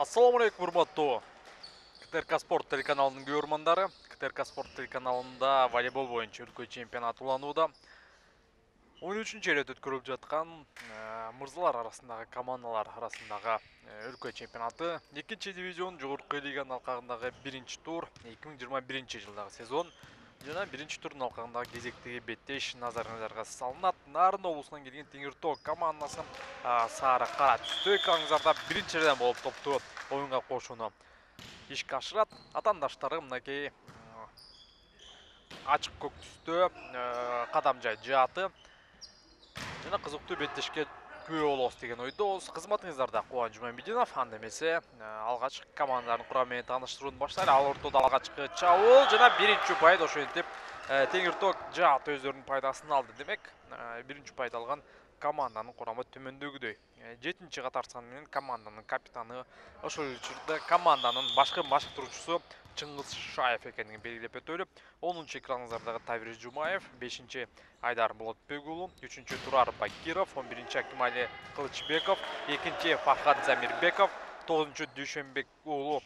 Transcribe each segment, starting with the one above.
Assalamu alaikum, урматтуу КТРК Спорт телеканалынын көрөрмандары. КТРК Спорт телеканалында волейбол боюнча өлкө чемпионаты уланууда. 13-чү ирет өткөрүлүп жаткан мырзалар арасындагы командалар арасындагы өлкө чемпионаты 2-чи дивизион жогорку лиганын алкагындагы 1-чи тур 2021-жылдагы сезон жана 1-чи турдун алкагындагы кезектеги беттеш назарыңыздарга салынат. Нарын облусунан келген Теңир Тоок командасы сары кара түстө экраныңыздарда биринчи ирден болуп топту оюнга кошууну ишке ашырат. Атаандаштары мынакей ачык көк түстө кадамжай жааты жана кызыктуу беттешке күбө болобуз деген ойдобуз. Кызматыңыздарда Кубан Жумамединов. Анда эмесе алгач командалардын курамы менен тааныштырууну баштайлы. Ал ортодо алгачкы чабуул жана биринчи упайды ошентип Теңир Тоок жаат өздөрүнүн пайдасын алды. Демек, биринчи упайды алган команданын курамы төмөндөгүдөй. 7-чи катар саны менен команданын капитаны, ошол учурда команданын башкы баштыруучусу Чыңгыз Шаев экенин белгилеп өтөлү. 10-чу экраныңыздардагы Тавир Жумаев, 5-чи Айдар Болотбек уулу, 3-чү Турар Бакиров, 11-чи Акимали Кылычбеков, 2-чи Фархат Замирбеков, 9-чу Дүйшөнбек уулу,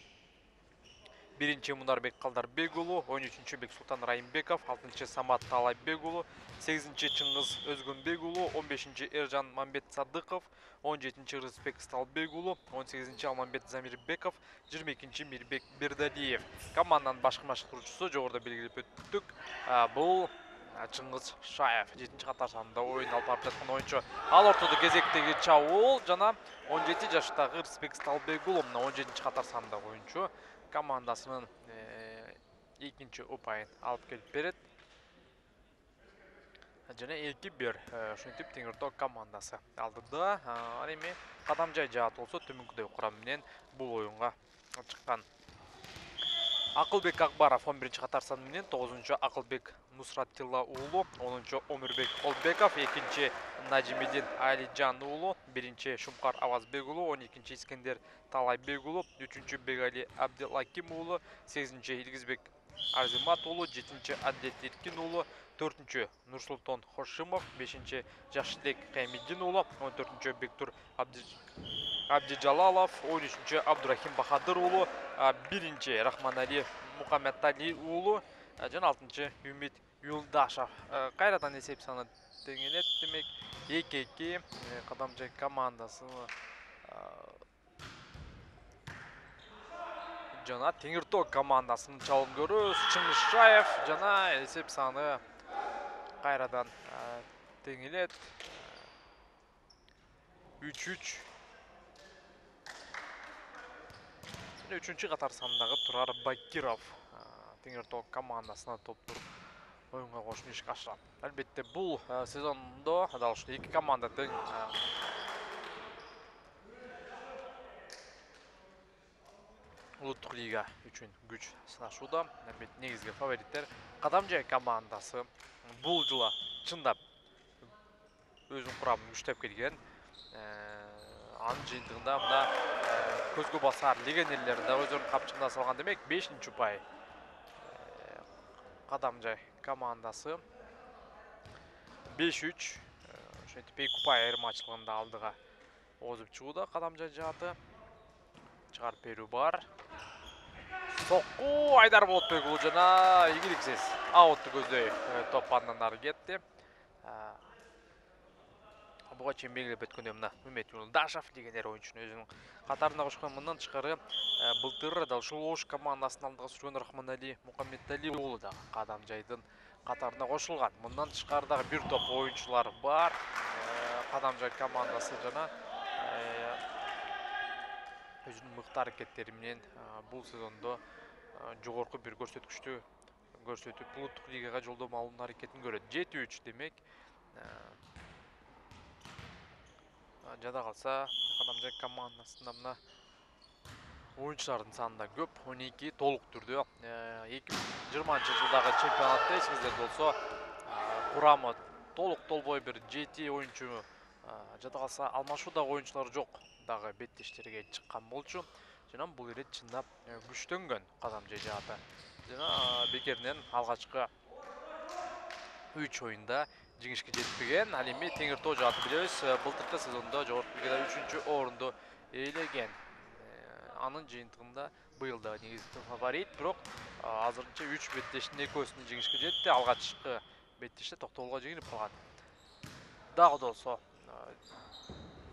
1-чи Мунарбек Калдарбек уулу, 13-чү Бексултан Райымбеков, 6-чы Самат Талайбек уулу, 8-чи Чыңгыз Өзгөнбек уулу, 15-чи Эржан Мамбет Садыков, 17-чи Рызбек Сталбек уулу, 18-чи Алмамбет Замирбеков, 22-чи Мирбек Бердалиев. Команданын башкы баштыруучусу жогоруда белгилеп өттүк. Бул Чыңгыз Шаев 7-чи катар санында оюн алып барып жаткан оюнчу. Ал ортодо кезектеги чабуул жана 17 жаштагы Рызбек Сталбек уулу 17-чи катар сандагы оюнчу командасынын экинчи упайын алып келип берет. Жана 2-1 ошентип Теңир Тоок командасы алдыда. Ал эми кадамжай жаат болсо төмөнкүдөй курам менен бул оюнга чыккан. Акылбек Акбаров 11-чи катар саны менен, 9-чу Акылбек Нусраттилла уулу, 10-чу Омурбек Олбеков, 2-чи Нажимидин Алижан уулу, 1-чи Шумкар Авазбек уулу, 12-чи Искендер Талайбек уулу, 3-чү Бегали Абдилаким уулу, 8-чи Илгизбек Арзимат уулу, 7-чи Адлет Эркин уулу, 4-чү Нурсултан Хошимов, 5-чи Жаштек Каймиддин уулу, 14-чү Бектур Абдижалалов, 13-чү Абдурахим Бахадыр уулу, 1-чи Рахманали Мухаммедали уулу жана 6-чы Үмит Юлдашев. Кайрадан эсеп саны теңелет. Демек 2-2 кадамжай командасы жана Теңир Тоок командасынын чабуун көрөбүз. Чыңгыз Шаев жана эсеп саны кайрадан теңелет. 3-3. 3-чү катар сандагы Турар Бакиров Теңир Тоок командасына топтуруп оюнга кошууну ишке ашырат. Албетте бул сезондо дал ушул эки команда тең улуттук лига үчүн күч сынашууда. Албетте негизги фавориттер кадамжай командасы бул жылы чындап өзүнүн курамын күчтөп келген. Анын жыйынтыгында мына көзгө басар легионерлер да өздөрүнүн капчыгына салган. Демек 5-чи упай кадамжай командасы 5-3 ошентип 2 упай айырмачылыгында алдыга озуп чыгууда. Кадамжай жааты чыгарып берүү бар. Сокку Айдар Болотбек уулу жана ийгиликсиз аутты көздөй топ андан ары кетти. Буга чейин белгилеп өткөндөй мына Үмит Юлдашев легионер оюнчунун өзүнүн катарына кошкон. Мындан тышкары былтыр дал ушул Ош командасынын алдыга сүргөн Рахманали Мухаммедали уулу да кадамжайдын катарына кошулган. Мындан тышкары дагы бир топ оюнчулар бар. Кадамжай командасы жана өзүнүн мыкты аракеттери менен бул сезондо жогорку бир көрсөткүчтү көрсөтүп улуттук лигага жолдомо алуунун аракетин көрөт. 7-3 демек. Жада калса кадамжай командасында мына оюнчулардын саны да көп. 12 толук түрдө 2020-жылдагы чемпионатта эсиңизде болсо курамы толук толбой бир 7 оюнчу жада калса алмашуудагы оюнчулар жок дагы беттештерге чыккан болчу. Жана бул ирет чындап күчтөнгөн кадамжай жааты. Жана бекеринен алгачкы 3 оюнда жеңишке жетпеген. Ал эми Теңир Тоок жааты билебиз, былтыркы сезондо жогорку лигада 3-чү орунду ээлеген. анын жыйынтыгында быйылдагы негизги фаворит, бирок азырынча 3 беттештин экөөсүн жеңишке жетти. Алгачкы беттеште токтолго жеңилип калган. Дагы да болсо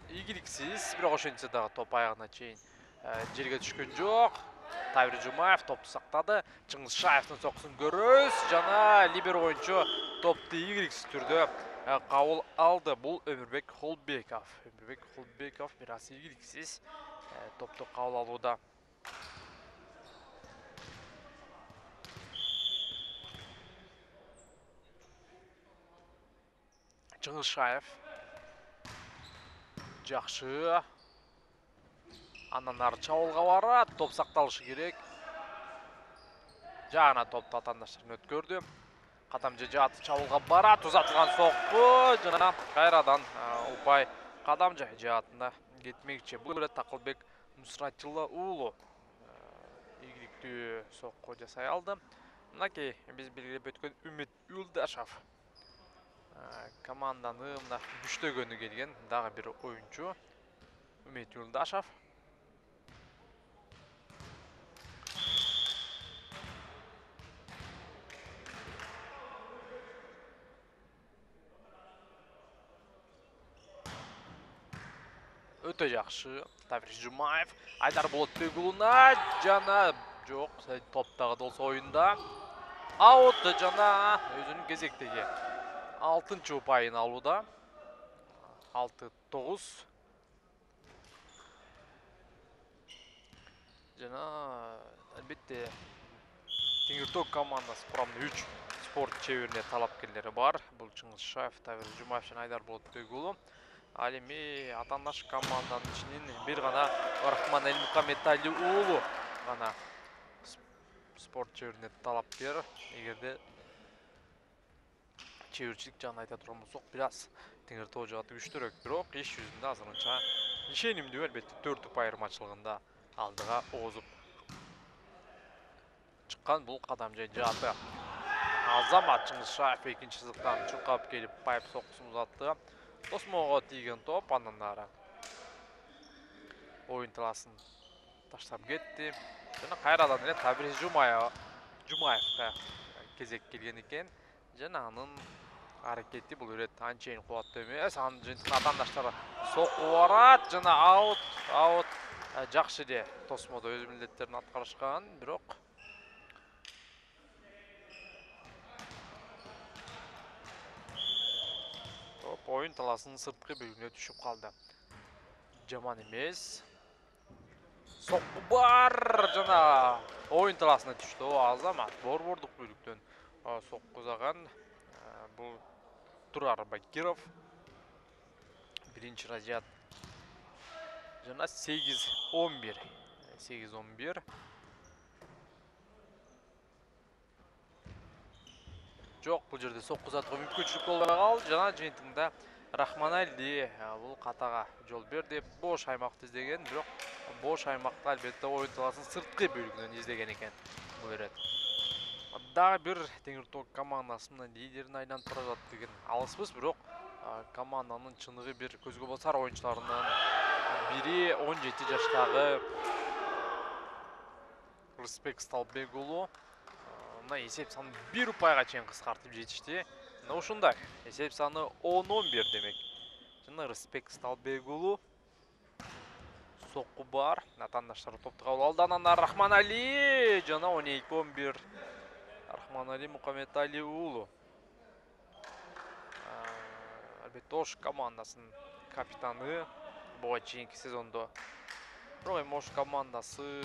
ийгиликсиз, бирок ошентсе дагы топ аягына чейин жерге түшкөн жок. Тавир Жумаев топту сактады. Чыңгыз Шаевдин сокусун көрөбүз жана либеро оюнчу топту ийгиликсиз түрдө кабыл алды. Бул Өмүрбек Холбеков. Өмүрбек Холбеков бир аз ийгиликсиз топту кабыл алууда. Чыңгыз Шаев жакшы. Андан ары чабуулга барат. Топ сакталышы керек. Жана топту атаандаштарын өткөрдү. Кадамжы Жааты чабуулга барат. Узатылган сокку жана кайрадан упай Кадамжы Жаатында кетмекчи. Бул эле Такылбек Нусратилла уулу ийгиликтүү сокку жасай алды. Мынакей биз белгилеп өткөн Үмүт Юлдашев команданы мына күчтөгөнү келген дагы бир оюнчу Үмүт Юлдашев. Өтө жакшы. Тавир Жумаев Айдар Болотбек уулуна жана жок, топтагы болсо оюнда. Аут жана өзүнүн кезектеги 6-чы упайын алууда. 6-9. Жана албетте Теңирток командасы курамында 3 спорт чеберине талапкерлери бар. Бул Чыңгыз Шаев, Тавир Жумаев жана Айдар Болотбек уулу. Ал эми атаандаш команданын ичинен бир гана Рахман Элмукамметали уулу гана спорт чеберине талапкер. Эгерде чеберчилик жагын айта турган болсок, бир аз Теңиртоо жааты күчтүүрөөк, бирок иш жүзүндө азырынча ишенимдүү, албетте 4 упай айырмачылыгында алдыга озуп чыккан бул Кадамжы Жааты. Азамат Чыңгыз Шаев экинчи сызыктан чуркап келип пайп сокусун узатты. Тосмого тийген топ андан ары оюн таласын таштап кетти. Жана кайрадан эле Тавир Жумаевга кезек келген экен. Жана анын аракети бул ирет анчейин кубаттуу эмес. Анын жыйынтыгында атаандаштары сокку барат жана аут. Жакшы эле Тосмодо өз милдеттерин аткарышкан, бирок оюн таласынын сырткы бөлүгүнө түшүп калды. Жаман эмес. Сокку бар жана оюн таласына түштү. Азамат борбордук бөлүктөн сокку узаган. Бул Турар Бакиров. Биринчи разряд. Жана 8-11. 8-11. Жок, бул жерде сокку узатууга мүмкүнчүлүк болбой калды. Жана жыйынтыгында Рахманали бул катага жол берди. Бош аймакты издеген, бирок бош аймакта албетте оюн таласын сырткы бөлүгүнөн издеген экен бул ирет. Дагы бир Теңирток командасынын лидерин айланып бара жатат деген алыспыз, бирок команданын чыныгы бир көзгө басар оюнчуларынан бири 17 жаштагы Рысбек Сталбек уулу. Мына эсеп саны 1 упайга чейин кыскартып жетишти. Мына ушундай эсеп саны 10-11 демек. Жана Рысбек Сталбек уулу сокку бар. Атаандаштары топту кабыл алды. Анан Рахманали жана 12-11. Рахманали Мукамметали уулу. Албетте Ош командасынын капитаны буга чейинки сезондо. Бирок эми Ош командасы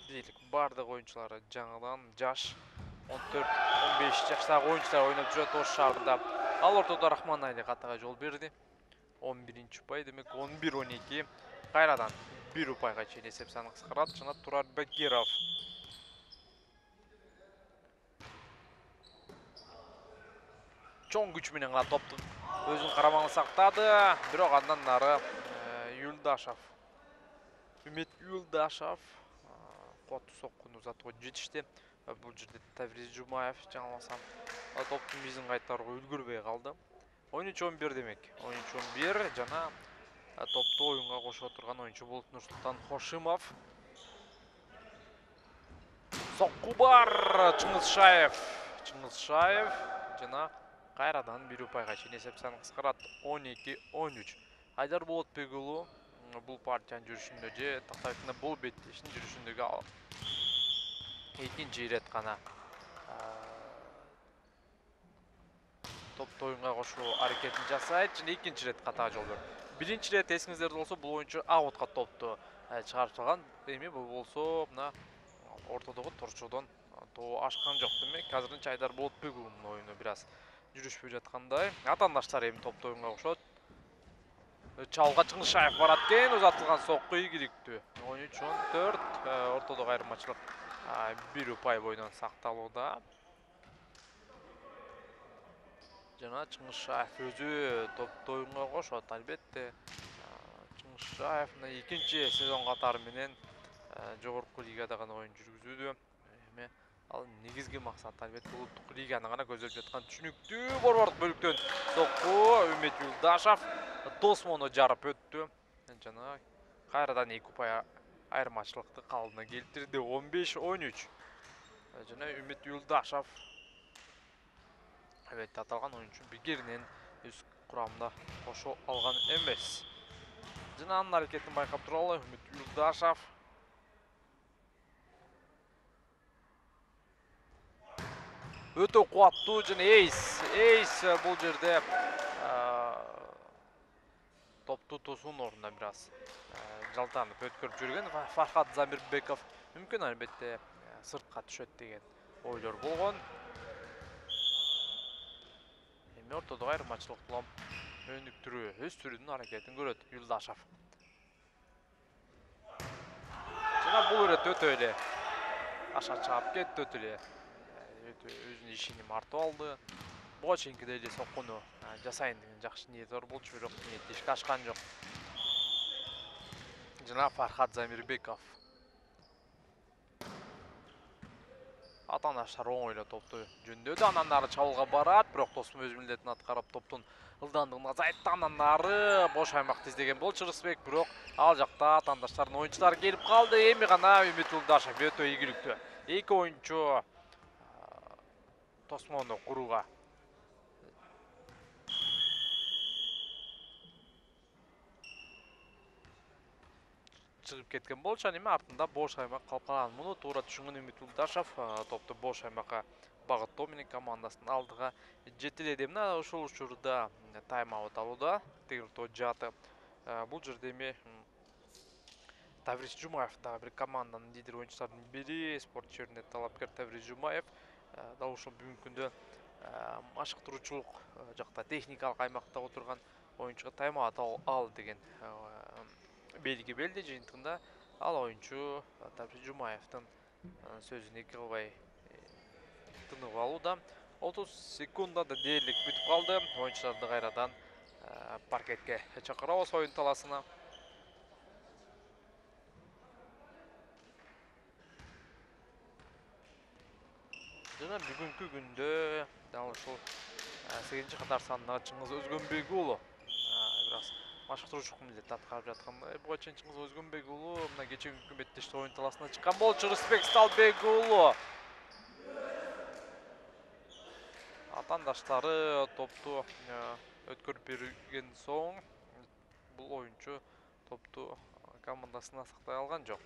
дээрлик бардык оюнчулары жаңыдан жаш 14-15 жаштагы оюнчулар ойноп жүрөт Ош шаарында. Ал ортодо Рахманали катага жол берди. 11-чи упай демек 11-12. Кайрадан 1 упайга чейин эсеп саны кыскарат жана Турар Бакиров. Чоң күч менен гана топту өзүнүн карамагында сактады, бирок андан нары Юлдашев. Үмүт Юлдашев кооттуу соккуну узатууга жетишти. Бул жерде Тавир Жумаев жаңылмасам топтун бизин кайтарууга үлгүрбөй калды. 13-11 демек. 13-11 жана топту оюнга кошо турган оюнчу бул Нурсултан Хошимов. Соққу бар. Чыңгызшаев жана кайрадан бир упайга чейин эсеп санын кыскарат. 12-13. Айдар Болотбек уулу бул партиянын жүрүшүндө же тактайкында бул беттештин жүрүшүндөгү экинчи ирет гана топто оюнга кошуу аракетин жасайт жана экинчи ирет катаа жол берет. Биринчи ирет эсиңиздерде болсо бул оюнчу аутка топту чыгарып салган. Эми бул болсо мына ортодогу торчодон тоо ашкан жок демек. Азырынча Айдар Болотбек уулунун оюну бир аз жүрүшпөй жаткандай. Атаандаштар эми топто оюнга кошот. Чалга Чыңгызшаев барат экен, узатылган сокку ийгиликтүү. 13-14, ортодогу айырмачылык бир упай боюнан сакталууда. Жана Чыңгызшаев өзү топто оюнга кошот, албетте. Чыңгызшаев экинчи сезон катары менен жогорку лигада гана оюн жүргүзүүдө. Эми ал негизги максат албетте улуттук лиганы гана көздөп жаткан түшүнүктүү. Борбордук бөлүктөн сокку Үмүт Юлдашев Досмону жарып өттү. Жана кайрадан 2 упай айырмачылыкты калдына келтирди. 15-13. Жана Үмүт Юлдашев албетте аталган оюнчу бигеринен өз курамында кошо алган эмес. Жана анын аракетин байкап туралы Үмүт Юлдашев өтө кубаттуу жана эйс бул жерде топту тосуунун ордуна бир аз жалтанып өткөрүп жүргөн Фархат Замирбеков мүмкүн албетте сыртка түшөт деген ойлор болгон. Эми ортодогу айырмачылык улам өнүктүрүү өстүрүүнүн аракетин көрөт Юлдашев. Жана бул ирет өтө эле аша чаап кетти, өтө эле өзүнүн ишин мартып алды. Буга чейинкидей эле соккуну жасайын деген жакшы ниети бар болчу, бирок ниети ишке ашкан жок. Жана Фархат Замирбеков атаандаштар оңой эле топту жөндөдү. Андан ары чабуулга барат, бирок Досмон өз милдетин аткарып топтун ылдамдыгын азайтты. Андан ары бош аймакты издеген болчу Рысбек, бирок ал жакта атаандаштардын оюнчулары келип калды. Эми гана Үмүт Юлдашев өтө ийгиликтүү. Эки оюнчу Досмонду курууга чыгып кеткен болчу. Эми артында бош аймак калып калган. Муну туура түшүнгөн Үмүт Юлдашев топту бош аймакка багыттоо менен командасын алдыга жетеледи. Мына ушул учурда тайм-аут алууда Тегиртоо жааты. Бул жерде эми Таврис Жумаев дагы бир команданын лидер оюнчуларынын бири, спорт чеберинде талапкер Таврис Жумаев дал ушул бүгүнкү күндө машыктыруучулук жакта техникалык аймакта отурган оюнчуга тайм-аут ал деген белги берди. Жыйынтыгында ал оюнчу Таврис Жумаевдин сөзүн эки кылбай тынып алууда. 30 секундада дээрлик бүтүп калды. Оюнчуларды кайрадан паркетке чакырабыз оюн таласына. Жана бүгүнкү күндө дал ушул 8 катар сандагы Чыңгыз Өзгөнбек уулу бир аз машыктыруучулук милдетти аткарып жаткан. Буга чейин Чыңгыз Өзгөнбек уулу мына кечеги күnkү беттеште оюн таласына чыккан болчу. Рысбек Сталбек уулу атаандаштары топту өткөрүп берген соң бул оюнчу топту командасына сактай алган жок.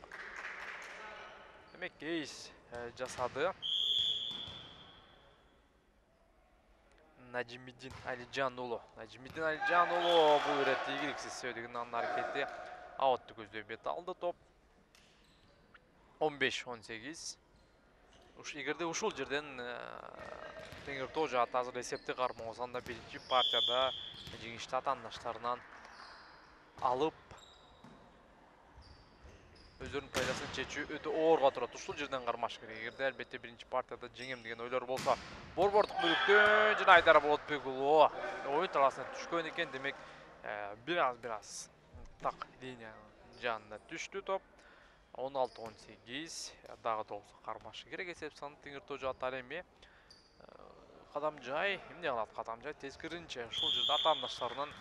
Демек эйс жасады. Najmiddin Алижан уулу бул ирет ийгиликсиз сөйдөгөн анын аракети аутты көздөй бет алды. Топ 15-18. Эгерде ушул жерден Теңиртоо жааты азыр эсепти кармаган анда биринчи партияда жеңишти атаандаштарынан алып өздөрүнүн пайдасын чечүү өтө оорго турат. Ушул жерден кармаш керек. Эгерде албетте биринчи партияда жеңем деген ойлор болсо, борбордук бөлүктөн жана Айдар Болотбек уулу оюн таласына түшкөн экен. Демек бир аз так линиянын жанына түштү топ. 16-18 дагы да болсо кармашы керек эсеп саны Теңиртоо жааты. Ал эми Кадамжай эмне кылат? Кадамжай тескеринче ушул жерде атаандаштарынан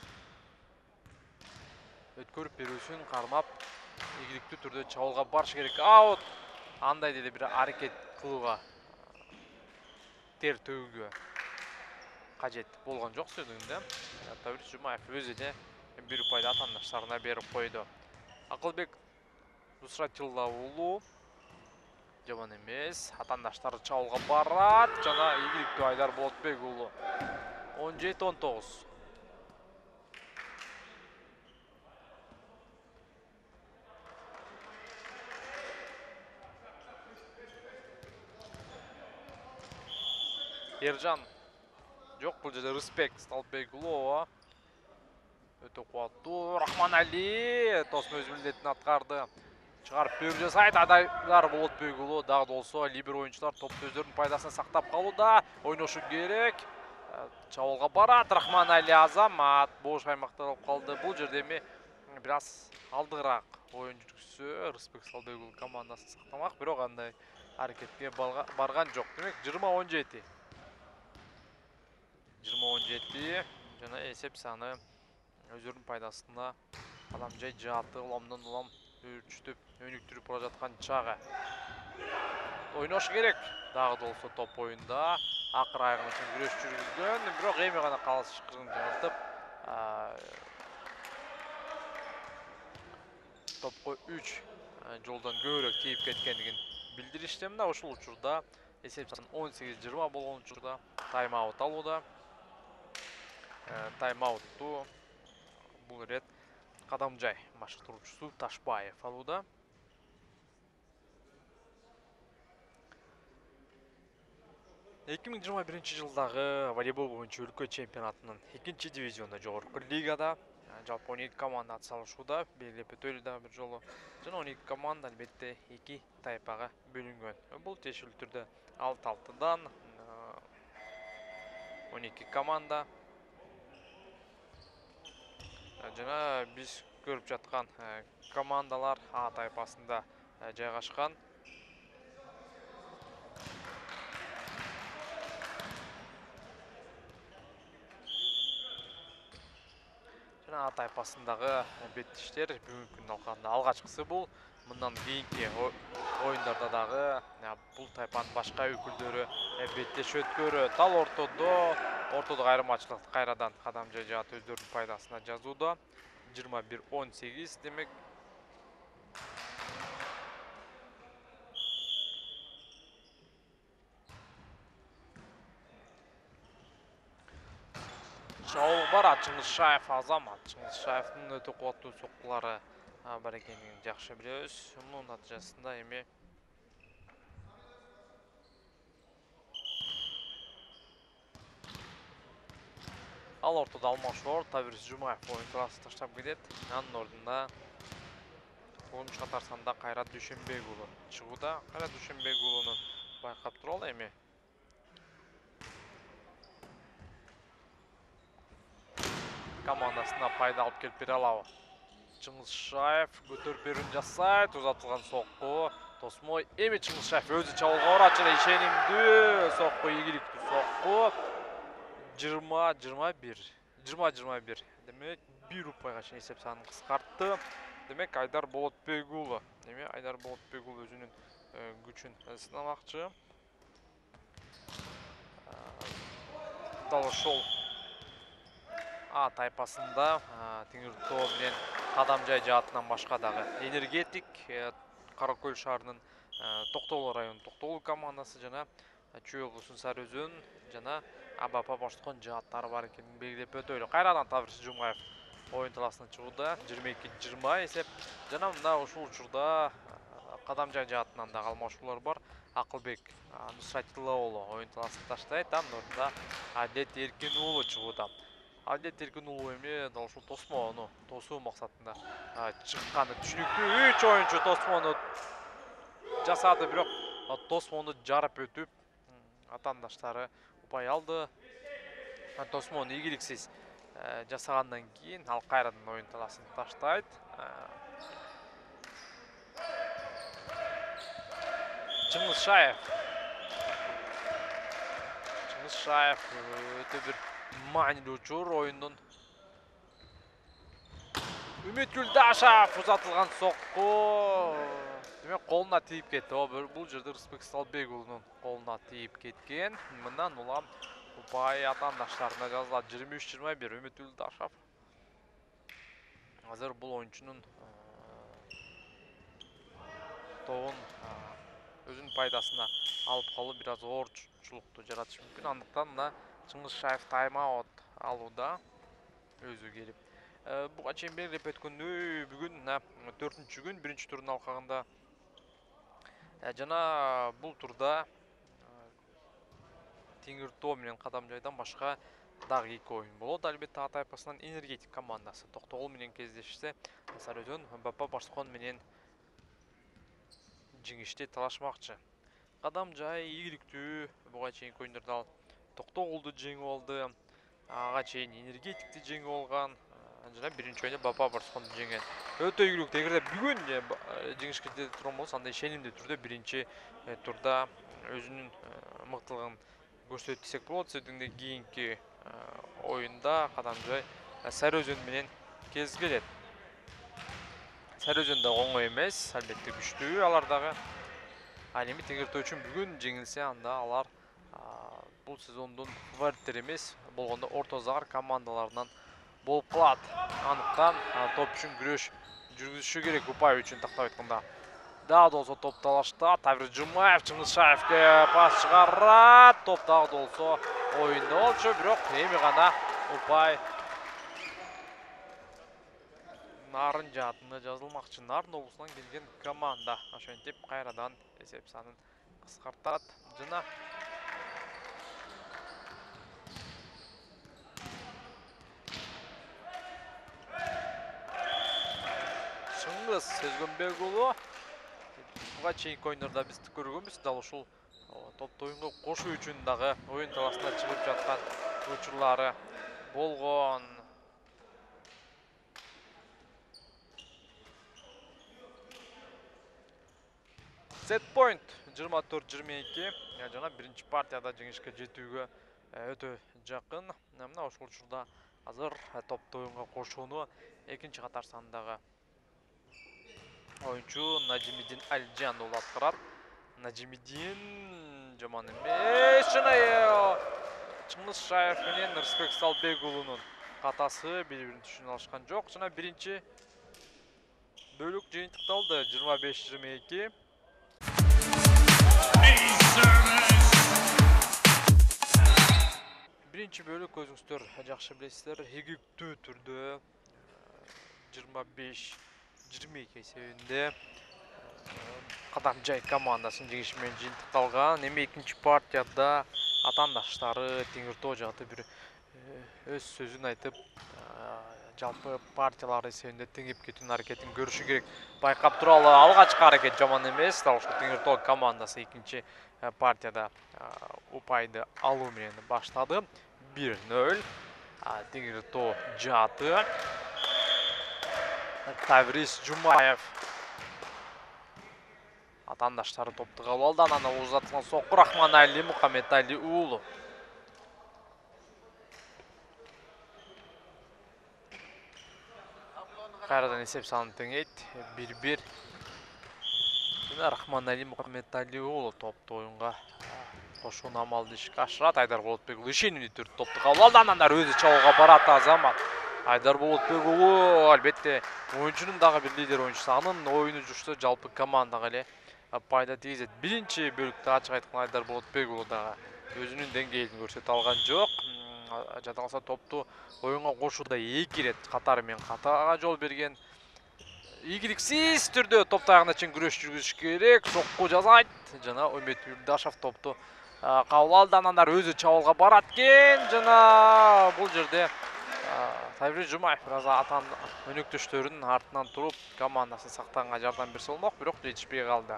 өткөрүп берүүсүн кармап ийгиликтүү түрдө чабуулга барыш керек. Аут андай деле бир аракет кылууга тер төгүүгө кажет болгон жок сөзүндө. Таврис Жумаев өзү эле бир упайды атаандаштарына берип койду. Акылбек Нусратилла уулу жаман эмес. Атаандаштары чабуулга барат жана ийгиликтүү Айдар Болотбек уулу 17-19. Ержан жок, бул жерде Рыспек Сталбек уулу. Өтө кубаттуу Рахманали Тосмо өз милдетин аткарды. Чыгарып берүү жасайт Айдар Болотбек уулу. Дагы болсо либер оюнчулар топты өздөрүнүн пайдасына сактап калууда. Ойношу керек. Чабуулга барат Рахманали Азамат бош аймакта болуп калды. Бул жерде эми бир аз алдыраак оюн жүргүзсө Рыспек Сталбек уулу командасын сактамак, бирок андай аракетке барган жок. Демек 20-17. 20-17 жана эсеп саны өздөрүнүн пайдасына Кадамжай Жааты уламдан улам үрчүтүп өнүктүрүп бара жаткан чагы. Ойнош керек. Дагы болсо топ оюнда акыр айгына чейин күрөш жүргүзгөн, бирок эми гана калышкырын жаңыртып топко 3 жолдон көбүрөөк тийип кеткендигин билдиришти. Мына ушул учурда эсеп саны 18-20 болгон учурда тайм-аут алууда. Тайм-аутту бул ирет Кадамжай башкаруучусу Ташбаев алууда. 2021 жылдагы волейбол боюнча өлкө чемпионатынын 2-дивизионда жогорку лигада жалпы 12 команда атсалышууда. Белгилеп өтөлү дагы бир жолу. Жана 12 команда албетте 2 тайпага бөлүнгөн. Бул тиешелүү түрдө 6-6дан 12 команда. Жана биз көрүп жаткан командалар А тайпасында жайгашкан. Жана А тайпасындагы беттиштер бүгүнкү күндүн алкагында алгачкысы бул. Мындан кийинки оюндарда дагы бул тайпанын башка өкүлдөрү беттеши өткөрөт. Ал ортодогу айырмачылыкты кайрадан Кадамжай Жааты өздөрүнүн пайдасына жазууда. 21-18 демек. Чабуулга барат Чыңгызшаев Азамат. Чыңгызшаевдин өтө кубаттуу соккулары бар экендигин жакшы билебиз. Мунун натыйжасында эми ал ортодо алмашоор Таврис Жумаев оюн таласын таштап кетет. Анын ордуна 10 катар санда Кайрат Дүйшөнбек уулу чыгууда. Кайрат Дүйшөнбек уулуну байкап туралы эми. Командасына пайда алып келип бере алабы. Чыңгызшаев көтөрүп берүүнү жасайт. Узатылган сокку. Тосмой эми Чыңгызшаев өзү чабуулга барат жана ишенимдүү сокку, ийгиликтүү сокку. 20-21. Демек, бир упайга чейин эсеп санын кыскартты. Демек, Айдар Болотбек уулу. Эми Айдар Болотбек уулу өзүнүн күчүн сынамакчы. Дал ошол А тайпасында Теңиртоо менен Кадамжай Жаатынан башка дагы Энергетик, Кара Көл шаарынын Токтогул районунун Токтогул командасы жана Чүй Кызын Сарыөзөн жана АБП Баштыкон жааттары бар экенин белгилеп өтөлү. Кайрадан Таврис Жумаев оюн таласына чыгууда. 22-20 эсеп. Жана мына ушул учурда Кадамжай Жаатынан дагы алмашуулар бар. Акылбек Нусратилла уулу оюн таласын таштайт. Анын ордуна Адет Эркин уулу чыгууда. Адет Эркин уулу эми дал ушул Тосмоону тосуу максатында чыкканы түшүнүктүү. 3 оюнчу Тосмоону жасады, бирок Тосмоону жарып өтүп атаандаштары упай алды. Тосмоону ийгиликсиз жасагандан кийин ал кайрадан оюн таласын таштайт. Чыңгызшаев өтө бир маанилүү учур оюндун. Үмүт Гүлдашев узатылган сокку. Demek koluna tiyip ketті. Бұл жерде Рысбек Салбекұлының қолына тиіп кеткен. Мындан улам ұпай атандаштарына жазылады. 23-21 Үміт Үлдашев. Азыр бұл ойыншының тоғын өзінің пайдасына алып қалу біраз орчылықты жаратыш мүмкін. Андықтан мына Чыңгызшаев тайм-аут алуда өзі келіп. Бұға чейін белгілеп өткенде бүгін 4-ші күн 1-ші турдың алқағында жана бұл турда Теңіртау менен Кадамжайдан башка дагы 2 ойын болот. Албетте Ата тайпасынан энергетик командасы Токтогул менен кездешсе, Сарыөзөн Бапа Барскон менен жеңиште талашмакчы. Кадамжай ийгиликтүү буга чейин ойундарда Токтогулду жеңип алды. Ага чейин энергетикти жеңип алган. Жана биринчи ойунда Бапа Барсконду жеңген. Өтө ийгиликтүү. Эгерде бүгүн жеңишке жете турган болсо, андай ишенимдүү түрдө биринчи турда өзүнүн мыктылыгын көрсөтсек болот. Сөйдүндө кийинки oyunda Кадамжай Сарыөзөн менен кезгелет. Сарыөзөн да оңой эмес, албетте күчтүү алар дагы. Ал эми Теңиртөө үчүн бүгүн жеңилсе, анда алар бул сезондун фавориттери эмес, болгондо орто загар командаларынан болуп калат. Андыктан топ үчүн күрөш жүргүзүшү керек упай үчүн тактап айтканда. Дагы да болсо топ талашта Тавир Жумаев Чыңгызшаевке пас чыгарат. Топ дагы да болсо oyunda болчу, бирок эми гана упай Нарын жаатына жазылмакчы. Нарын облусунан келген команда ошентип кайрадан эсеп санын кыскартат. Жана Чыңгыз Сөзгөнбек уулу буга чейинки оюндарда биз көргөнбүз, дал ушул топто оюнга кошуу үчүн дагы оюн таласына чыгып жаткан учурлары болгон. Set point 24-22. Жана биринчи партияда жеңишке жетүүгө өтө жакын. Мына ошол учурда азыр топто оюнга кошууну экинчи катар сандагы oyuncu Najimidin Alican уулу аткарат. Najimidin жаман эмес. Жана Чыңгызшаев менен Рысбек Салбек уулунун катасы бири-бирин түшүнө алышкан жок. Жана биринчи бөлүк жыйынтыкталды 25-22. Биринчи бөлүк өзүңүздөр жакшы билесиздер, ийгиликтүү түрдө 25-22 эсебинде Кадамжай командасынын жеңиши менен жыйынтыкталган. Эми экинчи партияда атаандаштары Теңиртөө жагы бир өз сөзүн айтып, жалпы партиялар эсебинде теңеп кетүүнүн аракетин көрүшү керек. Байкап туралы алгачкы аракет жаман эмес. Дал ушул Теңиртөө командасы экинчи партияда упайды алуу менен баштады. 1-0. Теңиртөө жааты. Тавир Жумаев атаандаштары топту кабыл алды. Анан узатылган сокку Рахманали Мухаммедали уулу. Кайрадан эсеп санын теңейт. 1-1. Жана Рахманали Мухаммедали уулу топту оюнга кошууну амалды ишке ашырат. Айдар Болотбек уулу ишенимдүү түрдө топту кабыл алды. Анан өзү чабууга барат Азамат. Айдар Болотбек уулу албетте oyuncu'nun дагы бир лидер oyuncusu. Анын оюну жукса жалпы командага эле пайда тийгизет. Биринчи бөлүктө ачык айтканда Айдар Болотбек уулу дагы өзүнүн деңгээлин көрсөтө алган жок. Жада калса топту оюнга кошууда 2 ирет катары менен катага жол берген. Ийгиликсиз түрдө топ тагына чейин күрөш жүргүзүш керек. Сокку жасайт. Жана Үмүт Үлдашев топту кабыл алды. Анан өзү чабуулга барат экен. Жана бул жерде Тавир Жумаев бираз атан өнөктөштөрүнүн артынан туруп командасын сактаганга жардам берсе болмок, бирок жетишпей калды.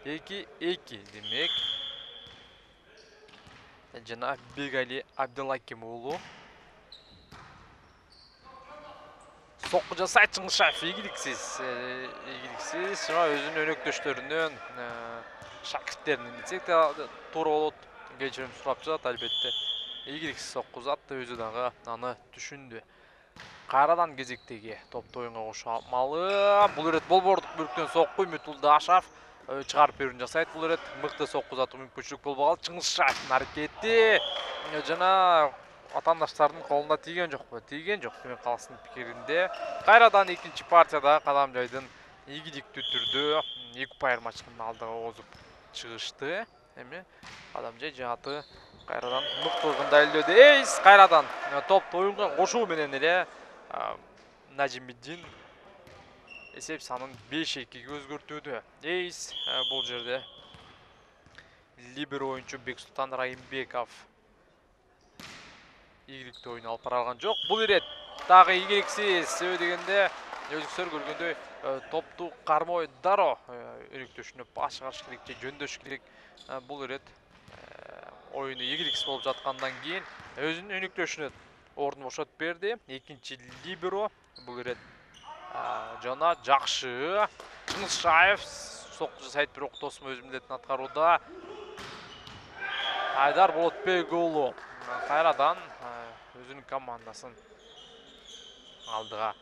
2-2 демек. Жана Бегали Абдылаким уулу сокку жасайт. Чыңгызшаев ийгиликсиз. Жана өзүнүн өнөктөштөрүнүн шакирттеринин десек да туура болот. Кечирим сурап жатат албетте. Ийгиликсиз сокку узатты, өзү дагы аны түшүндү. Кайрадан кезектеги топты оюнга кошо алмалы. Бул ирет болбордук бүрктөн сокку Үмүтулдашев чыгарып берүүнү жасайт. Бул ирет мыкты сокку uzatуу мүмкүнчүлүк болбогол. Чыңгызшаевдин аракети жана атаандаштардын колуна тийген жокпу? Тийген жок. Түмөн каласынын пикиринде. Кайрадан экинчи партияда Кадамжайдын ийгиликтүү түрдө 2 ұпай айырмачылыгын алдыга озуп чыгышты. Эми Кадамжай жааты кайрадан мыктылыгын далилдөөдө. Эйс кайрадан топту оюнга кошуу менен эле Нажимиддин эсеп санын 5-2-ге өзгөртүүдө. Эйс бул жерде либеро оюнчу Бексултан Райымбеков ийгиликтүү оюн алып бара алган жок. Бул ирет дагы ийгиликсиз. Себеби дегенде өзүңүздөр көргөндөй топту кармой дароо өнүктөшүнө баш чыгарыш керек же жөндөш керек. Бул ирет оюну ийгиликсиз болуп жаткандан кийин өзүнүн өнүктөшүнө ордун бошотуп берди. Экинчи либеро бул ирет жана жакшы Чыңгызшаев сокку жасайт, бирок тосмо өз милдетин аткарууда. Айдар Болотбек уулу кайрадан өзүнүн командасын алдыга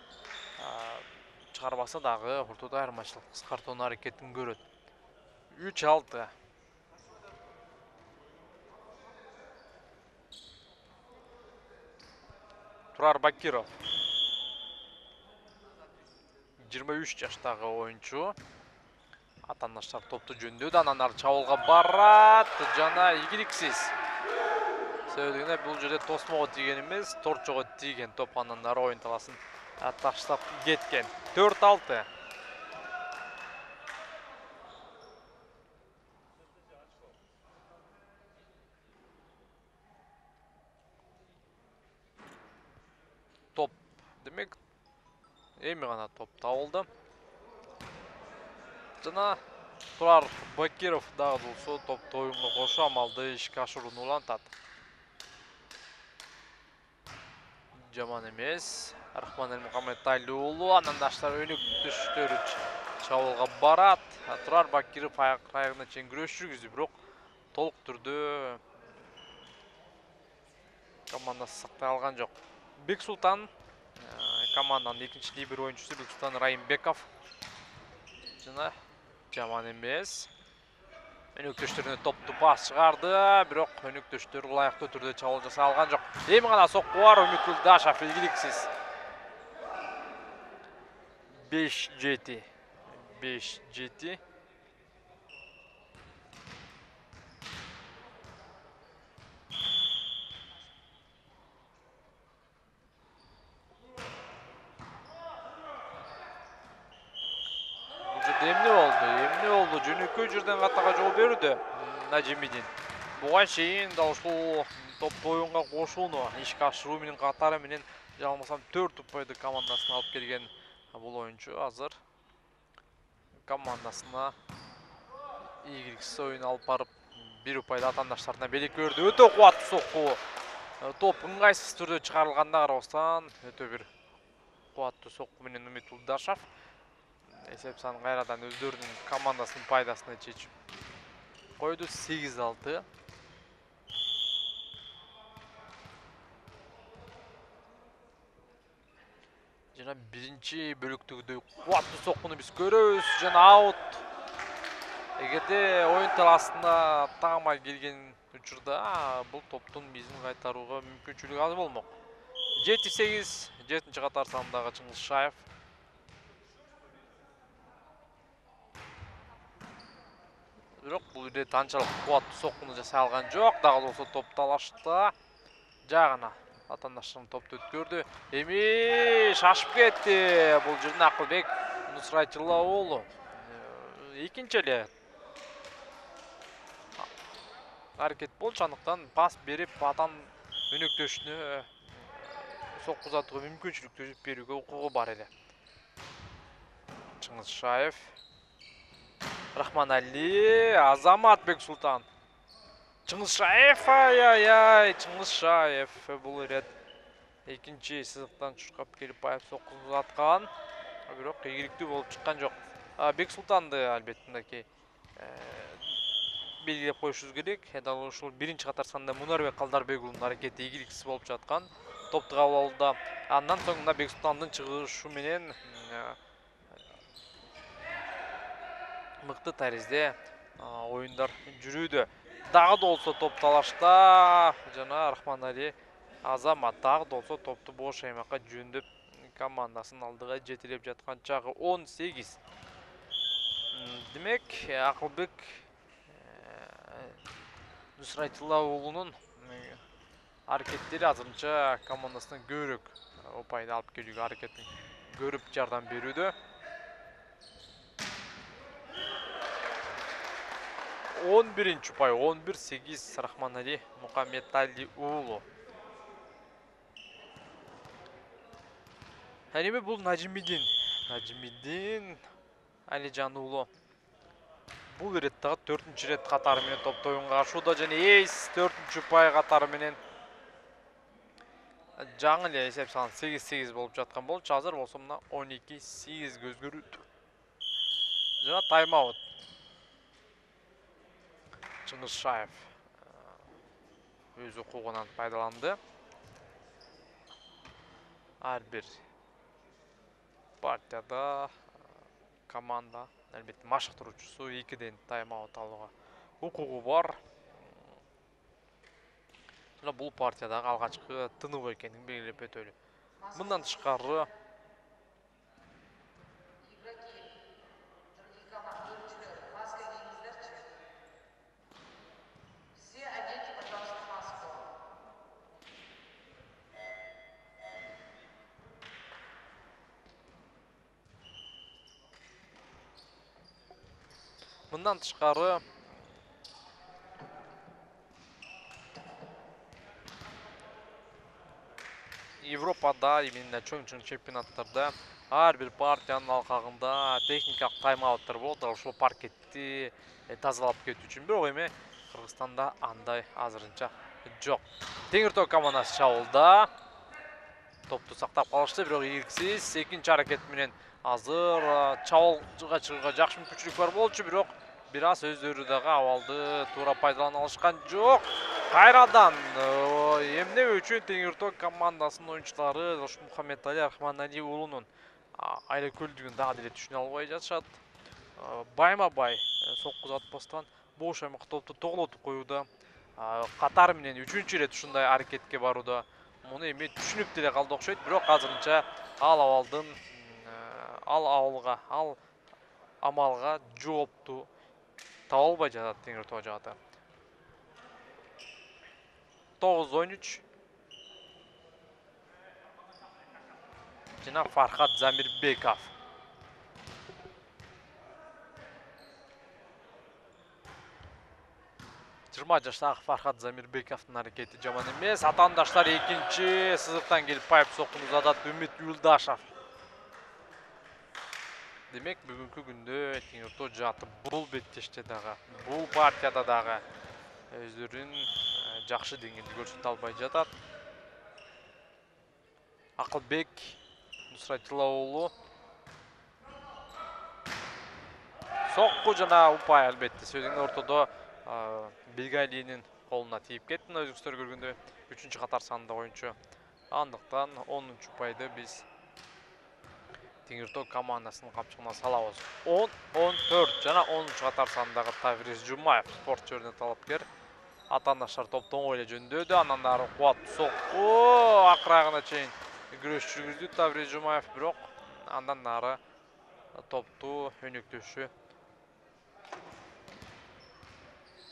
чыгарбаса дагы ортодо айырмачылык кыскартуунун аракетин көрөт. 3-6. Турар Бакиров 23 жаштагы оюнчу. Атаандаштар топту жөндөдү, анан ары чабуулга барат жана ийгиликсиз. Себеби бул жерде тосмого тийген эмес, торчого тийген топ, анан ары оюн таласын таштап кеткен. 4-6. Топ демек эми гана топ табылды. Жана Турар Бакиров дагы болсо топту оюнга кошуу амалды ишке ашырууну улантат. Жаман эмес. Рахман Мухаммедали уулу атаандаштар өнүктүштөрү чабуулга барат. Турар Бакиров аягына чейин күрөш жүргүздү, бирок толук түрдө командасы сактай алган жок. Бексултан команданын экинчи либеро оюнчусу Бексултан Райымбеков жана жаман эмес. Өнүктөштөрүнө топту бас чыгарды, бирок өнүктөштөр ылайыктуу түрдө чабуул жасай алган жок. Эми гана сокку бар, Үмүтулдашев ийгиликсиз. 5-7. 5-7. Эмне болду? Жөнөкөй жерден катага жол берүүдө Нажимиддин. Буга чейин да ушул топту оюнга кошууну ишке ашыруу менен катары менен жалмасам 4 ұпайды командасына алып келген бул оюнчу азыр командасына ийгиликсиз оюн алып барып 1 ұпайды атаандаштарына белек берди. Өтө кубаттуу сокку. Топ ыңгайсыз түрдө чыгарылганда карабастан өтө бир кубаттуу сокку менен Үмүтулдашев эсеп санын кайрадан өздөрүнүн командасынын пайдасына чечип койду. 8-6. Жана биринчи бөлүктөгүдөй кубаттуу соккуну биз көрөбүз жана аут. Эгерде оюн таласында тагмай келген учурда бул топтун бизин кайтарууга мүмкүнчүлүгү аз болмок. 7-8, 7-чи катар сандагы Чыңгызшаев. Бирок бул ирет анчалык кубаттуу соккуну жасай алган жок. Дагы болсо топ талашта жагына атаандаштарын топту өткөрдү. Эми шашып кетти. Бул жерден Акылбек Нусратилла уулу экинчи эле аракет болчу, андыктан пас берип атан өнүктөшүнө сокку uzatууга мүмкүнчүлүк түзүп берүүгө укугу бар эле. Чыңгызшаев, Рахманали, Азамат Бексултан. Чыңгызшаев, ай-ай-ай, Чыңгызшаев бул ирет экинчи сызыктан чуркап келип байып соккун узаткан. Бирок ийгиликтүү болуп чыккан жок. Бексултанды албетте мынакей белгилеп коюшубуз керек. Дал ушул биринчи катар санда Мунарбек Калдарбек уулунун аракети ийгиликсиз болуп жаткан. топту кабыл алууда. Андан соң мына Бексултандын чыгышы менен мыкты таризде оюндар жүрүүдө. Дагы да болсо топ талашта жана Рахманали Азамат дагы да болсо топту бош аймакка жөндөп командасын алдыга жетелеп жаткан чагы 18. Демек, Акылбек Нусратилла уулунун аракеттери азырынча командасына көбүрөөк упайды алып келүүгө аракетин көрүп жардам берүүдө. 11-ci pay 11-8 Рахманали Мухаммедали уулу. Эми бул Нажимидин Алижан уулу. Бул ирет дагы 4-cü рет катары менен топто оюнга кашууда жана эйс 4-cü pay катары менен жаңы эле эсеп сан 8-8 болуп жаткан болчу. Азыр болсо мына 12-8 өзгөрүүдө. Жана тайм-аут. Чыңгызшаев өз укугунан пайдаланды. Ар бир партияда команда, албетте машыктыруучусу 2ден тайм-аут алууга укугу бар. Жана бул партиядагы алгачкы тынуу экенин белгилеп өтөлү. Мындан тышкары Европада, именно чоң-чоң чемпионаттарда ар бир партиянын алкагында техникалык тайм-ауттар болот. Ошол паркетти тазалап кетүү үчүн. Бирок эми Кыргызстанда андай азырынча жок. Теңир Тоо командасы чабуулда. Топту сактап калышты, бирок ийгисиз. Экинчи аракет менен азыр чабуулга чыгууга жакшы мүмкүнчүлүк бар болчу, бирок бир аз өздөрү дагы абалды туура пайдалана алышкан жок. Кайрадан эмне үчүн Теңир Тоо командасынын оюнчулары Мухаммедали Рахманали уулунун айла-көйлдүгүн дагы деле түшүнө албай жатышат. Байма-бай сокку атпастан бош аймак топту тоглотуп коюуда. Катары менен 3-чү ирет ушундай аракетке барууда. Муну эми түшүнүп деле калды окшойт, бирок азырынча ал амалга жоопту таба албай жатат Теңир Тоо жагаты. 9-13 жана Фархат Замирбеков. 20 жаштагы Фархат Замирбековдун аракети жаман эмес. Атаандаштар экинчи сызыктан келип пайп соккуну узатат Үмүт Юлдашев. Демек, бүгүнкү күндө Теңир Тоо жааты бул беттеште дагы, бул партияда дагы өздөрүн жакшы деңгээлде көрсөтө албай жатат. Акылбек Нусратилла уулу сокку жана упай, албетте сөзүңдүн ортодо Бегалинин колуна тийип кетти. Өзүңүздөр көргөндөй 3-чү катар сандагы оюнчу. Андыктан 10-чу пайды биз Теңир Тоо командасынын капчыгына салабыз. 10-14 жана 10-чу катар сандагы Тавриз Жумаев спорт жөнүндө талапкер. Атаандаштар топту оңой эле жөндөдү. Андан ары кубаттуу сокку акырагына чейин күрөш жүргүздү Тавриз Жумаев, бирок андан ары топту өнөктөшү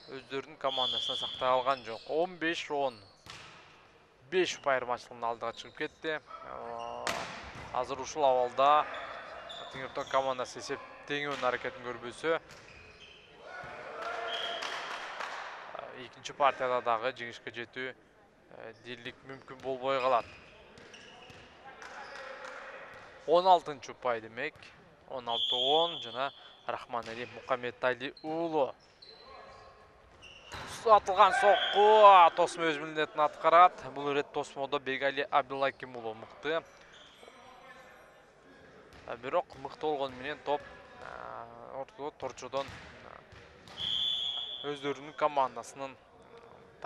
өздөрүнүн командасына сактай алган жок. 15-10 5 упай айырмачылыгында алдыга чыгып кетти. Азыр ушул абалда Теңир Тоо командасы эсеп теңөөнүн аракетин көрбөсө, экинчи партияда дагы жеңишке жетүү дийлик мүмкүн болбой калат. 16-чы упай демек. 16-10 жана Рахманали Мухаммедали уулу. Атылган сокку Тосмо өз милдетин аткарат. Бул ирет Тосмодо Бегали Абдулаким уулу мыкты. Бирок мыкты болгону менен топ ортодо торчодон өздөрүнүн командасынын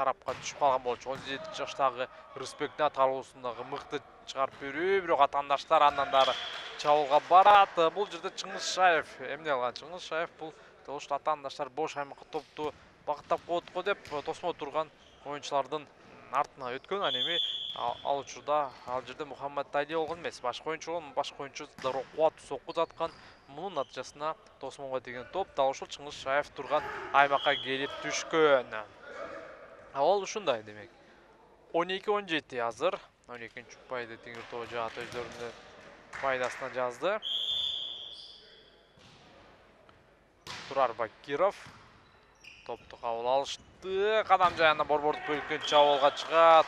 тарапқа түшүп калган болчу. 17 жаштагы Рысбектин аталуусундагы мыкты чыгарып берүү, бирок атаандаштар андан дары чабуулга барат. Бул жерде Чыңгызшаев эмне кылган? Чыңгызшаев бул ошто атаандаштар бош аймакка топту багыттап коет го деп тосмо турган оюнчулардын артына өткөн. Аны эми ал учурда ал жерде Мухаммад Тайди болгон эмес, башка оюнчу дароо кубаттуу сокку заткан. Мунун натыйжасына тосмого деген топ дал ушул Чыңгызшаев турган аймакка келип түшкөн. Ал ушундай демек. 12-17 азыр. 12-нчи упайды Теңиртоо жаат өздөрүнүн пайдасына жазды. Турар Бакиров топту кабыл алышты. Кадам жайына борбордук бөлүккөн чабуулга чыгат.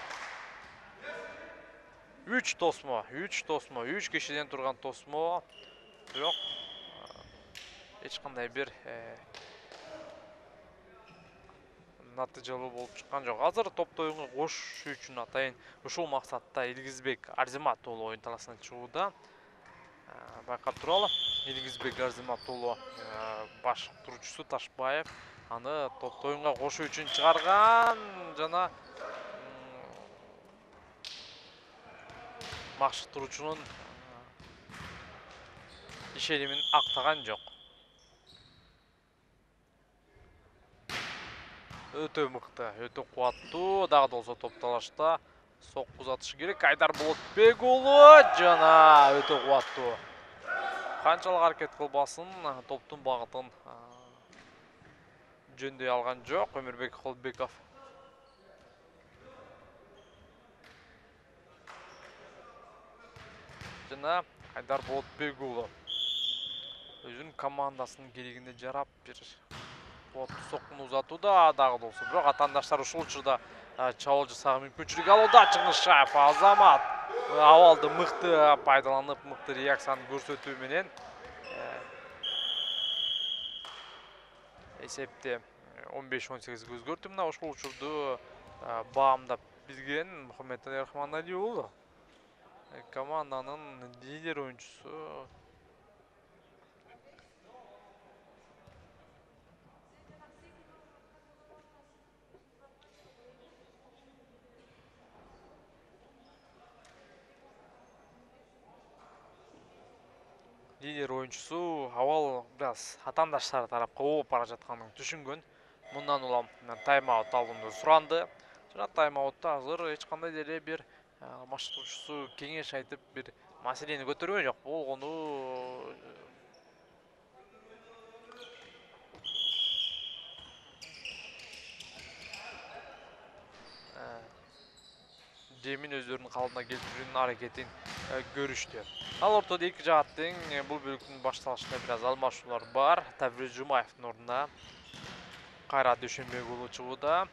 3 тосмо, 3 кишиден турган тосмо. Бирок эч кандай бир натыйжалуу болуп чыккан жок. Азыр топто оюнга кошуш үчүн атайын ушул максатта Илгизбек Арзимат уулу оюн таласына чыгууда. Байкап туралы. Илгизбек Арзимат уулу баш турчусу Ташбаев аны топто оюнга кошуу үчүн чыгарган жана Макшык турчунун ишенимин актаган жок. Өтө мыкты, өтө кубаттуу, дагы да болсо топ талашта сокку узатышы керек. Айдар Болотбек уулу жана өтө кубаттуу. Канчалык аракет кылбасын, топтун багытын жөндөй алган жок. Өмүрбек Холбеков жана Айдар Болотбек уулу өзүнүн командасынын керегине жарап бир соккуну узатууда, дагы да болсо бирок атаандаштар ушул учурда чабуул жасаага мүмкүнчүлүк алууда. Чыңгызшаев Азамат абалды мыкты пайдаланып, мыкты реакцияны көрсөтүү менен эсепти 15-18 өзгөртүп, мына ушул учурду баамдап билген Мухаммедали Рахманалиев уулу команданын лидер оюнчусу. Лидер оюнчусу абал бираз атаандаштар тарапка ооп бара жатканын түшүнгөн. Мындан улам тайм-аут алууну суранды. Жана тайм-аутта азыр эч кандай деле бир машыктоочусу кеңеш айтып бир маселени көтөргөн жок. Болгону жемин өздөрүнүн калыбына келтирүүнүн аракетин көрүштү. Ал ортодо эки жааттын бул бөлүктүн башталышында бираз алмашуулар бар. Табир Жумаевдин ордуна Кайрат Дүйшөнбек уулу чыгууда.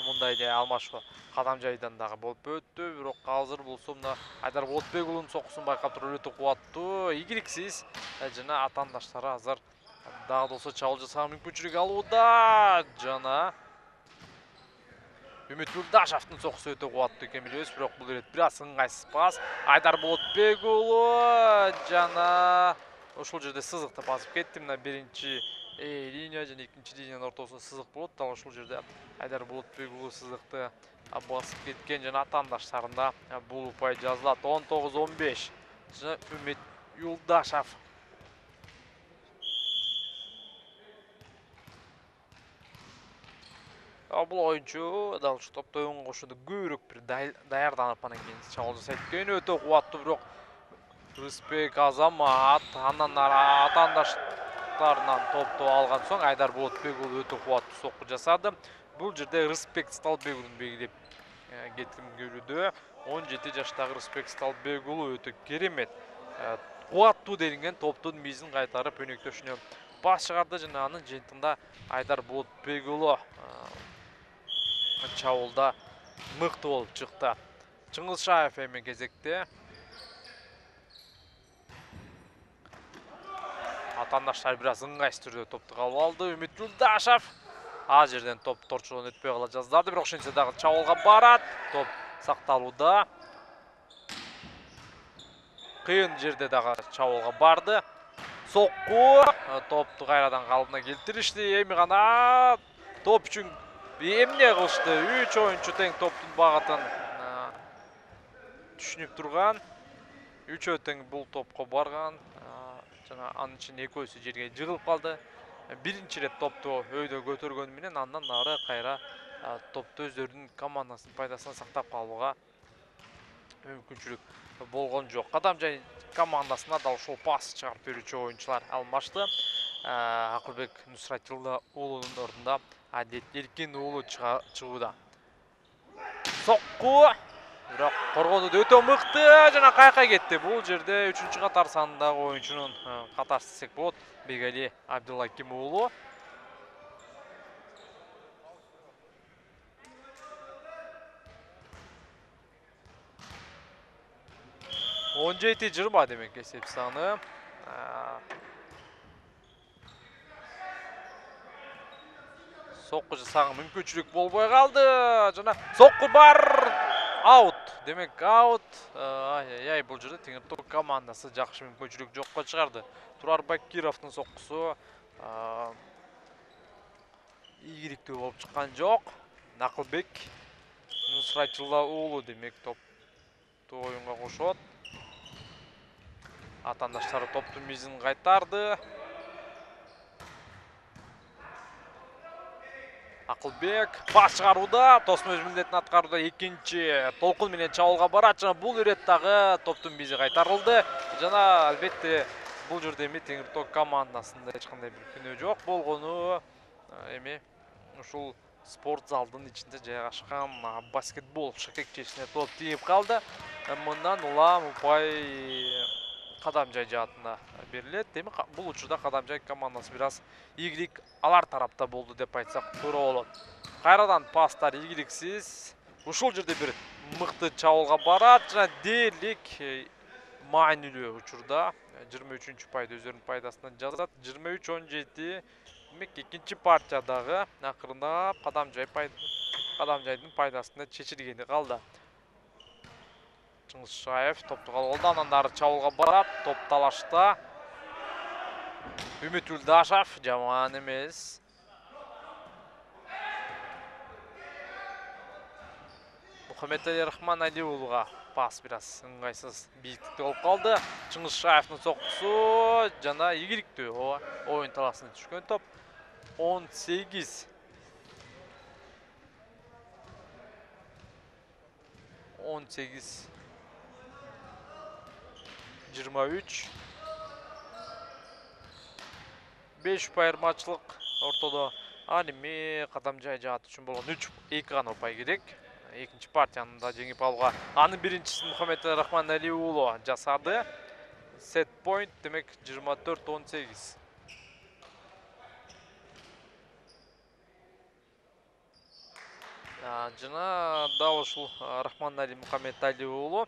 Мындай эле алмашуу кадам жайдан дагы болуп өттү, бирок азыр болсо мына Айдар Болотбек уулунун соккусун байкап туруп өтө кубаттуу, ийгиликсиз жана атаандаштары азыр дагы да болсо чабуул жасаага мүмкүнчүлүк алууда жана Үмүт Юлдашевдин соккусу өтө кубаттуу экен билебиз, бирок бул ирет бираз ыңгайсыз пас. Айдар Болотбек уулу жана ушул жерде сызыкты басып кетти. Мына биринчи линия жана экинчи линиянын ортосунда сызык болот. Дал ушул жерде Айдар Болотбек уулу сызыкты басып кеткен жана атаандаштарында бул упай жазылат. 19-15 жана Үмүт Юлдашев. Бул оюнчу дал ушу топто оюнга кошууда көбүрөөк бир даярданып анан кийин чабуул жасайт экен. Өтө кубаттуу, бирок Рысбек Азамат андан атаандаштарынан топту алган соң Айдар Болотбек уулу өтө кубаттуу сокку жасады. Бул жерде Рысбек Сталбек уулун белгилеп кетким келүүдө. 17 жаштагы Рысбек Сталбек уулу өтө керемет кубаттуу делинген топтун мизин кайтарып өнөктөшүнө бас чыгарды жана анын жыйынтыгында Айдар Болотбек уулу чабуулда мыкты болуп чыкты. Чыңгызшаев эми кезекте. Атаандаштар бираз ыңгайсыз түрдө топту кабыл алды. Үмүт Юлдашев а жерден топ торчодон өтпөй кала жаздады, бирок ошентсе дагы чабуулга барат. Топ сакталууда. Кыйын жерде дагы чабуулга барды. Сокку топту кайрадан калыбына келтиришти. Эми гана топ үчүн эмне кылышты? 3 оюнчу тең топтун багытын түшүнүп турган. 3 тең бул топко барган. Жана анын ичинде экөөсү жерге жыгылып калды. Биринчи рет топту өйдө көтөргөнү менен андан ары кайра топту өздөрүнүн командасынын пайдасына сактап калууга мүмкүнчүлүк болгон жок. Кадамжай командасына дал ушул пас чыгарып берүүчү оюнчулар алмашты. Акылбек Нусратилла уулунун ордунда Адет Эркин уулу чыгууда. Сокку, бирок коргоодо өтө мыкты жана каяка кетти. Бул жерде 3-чү катар санындагы оюнчунун катарчысы десек болот, Бегали Абдулаким уулу. Он 17-20 демек эсеп саны. Сокку жасаган мүмкүнчүлүк болбой калды. Жана сокку бар. Аут. Демек аут. Ай-ай, бул жерде Теңирток командасы жакшы мүмкүнчүлүк жокко чыгарды. Турар Бакировдун соккусу ийгиликтүү болуп чыккан жок. Акылбек Нусратилла уулу демек топту оюнга кошот. Атандаштары топтун мизин кайтарды. Акылбек пас чыгарууда, Тосын өз милдетин аткарууда экинчи толкун менен чабуулга барат. Жана бул ирет дагы топтун бизи кайтарылды. Жана албетте бул жерде эми Теңирток командасында эч кандай бир күнөө жок болгону эми ушул спорт залдын ичинде жайгашкан баскетбол шакекчесине топ тийип калды. Мындан улам упай Кадамжай жаатына берилет. Эми бул учурда Кадамжай командасы бир аз ийгилик алар тарапта болду деп айтсак туура болот. Кайрадан пастар ийгиликсиз. Ушул жерде бир мыкты чабуулга барат жана дээрлик маанилүү учурда 23-чү пайда өздөрүнүн пайдасына жазат. 23-17. Демек экинчи партиядагы акырындап Кадамжайдын пайдасына чечилгени калды. Чыңгызшаев топту калды, андан ары чабуулга барат, топ талашта. Үмүт Улдашев жаман эмес. Мухаммедали Рахманали уулуга пас бир аз ыңгайсыз бийиктикте болуп калды. Чыңгызшаевдин соккусу жана ийгиликтүү оюн таласына түшкөн топ. 18. 23. 5 айырмачылык ортодо. Ал эми Кадамжай жааты үчүн болгон 3-2 гана упай керек. Экинчи партияны да жеңип алууга анын биринчисин Мухаммедали Рахманали уулу жасады. Сет point демек 24-18. Жана дал ушул Рахманали Мухаммедали уулу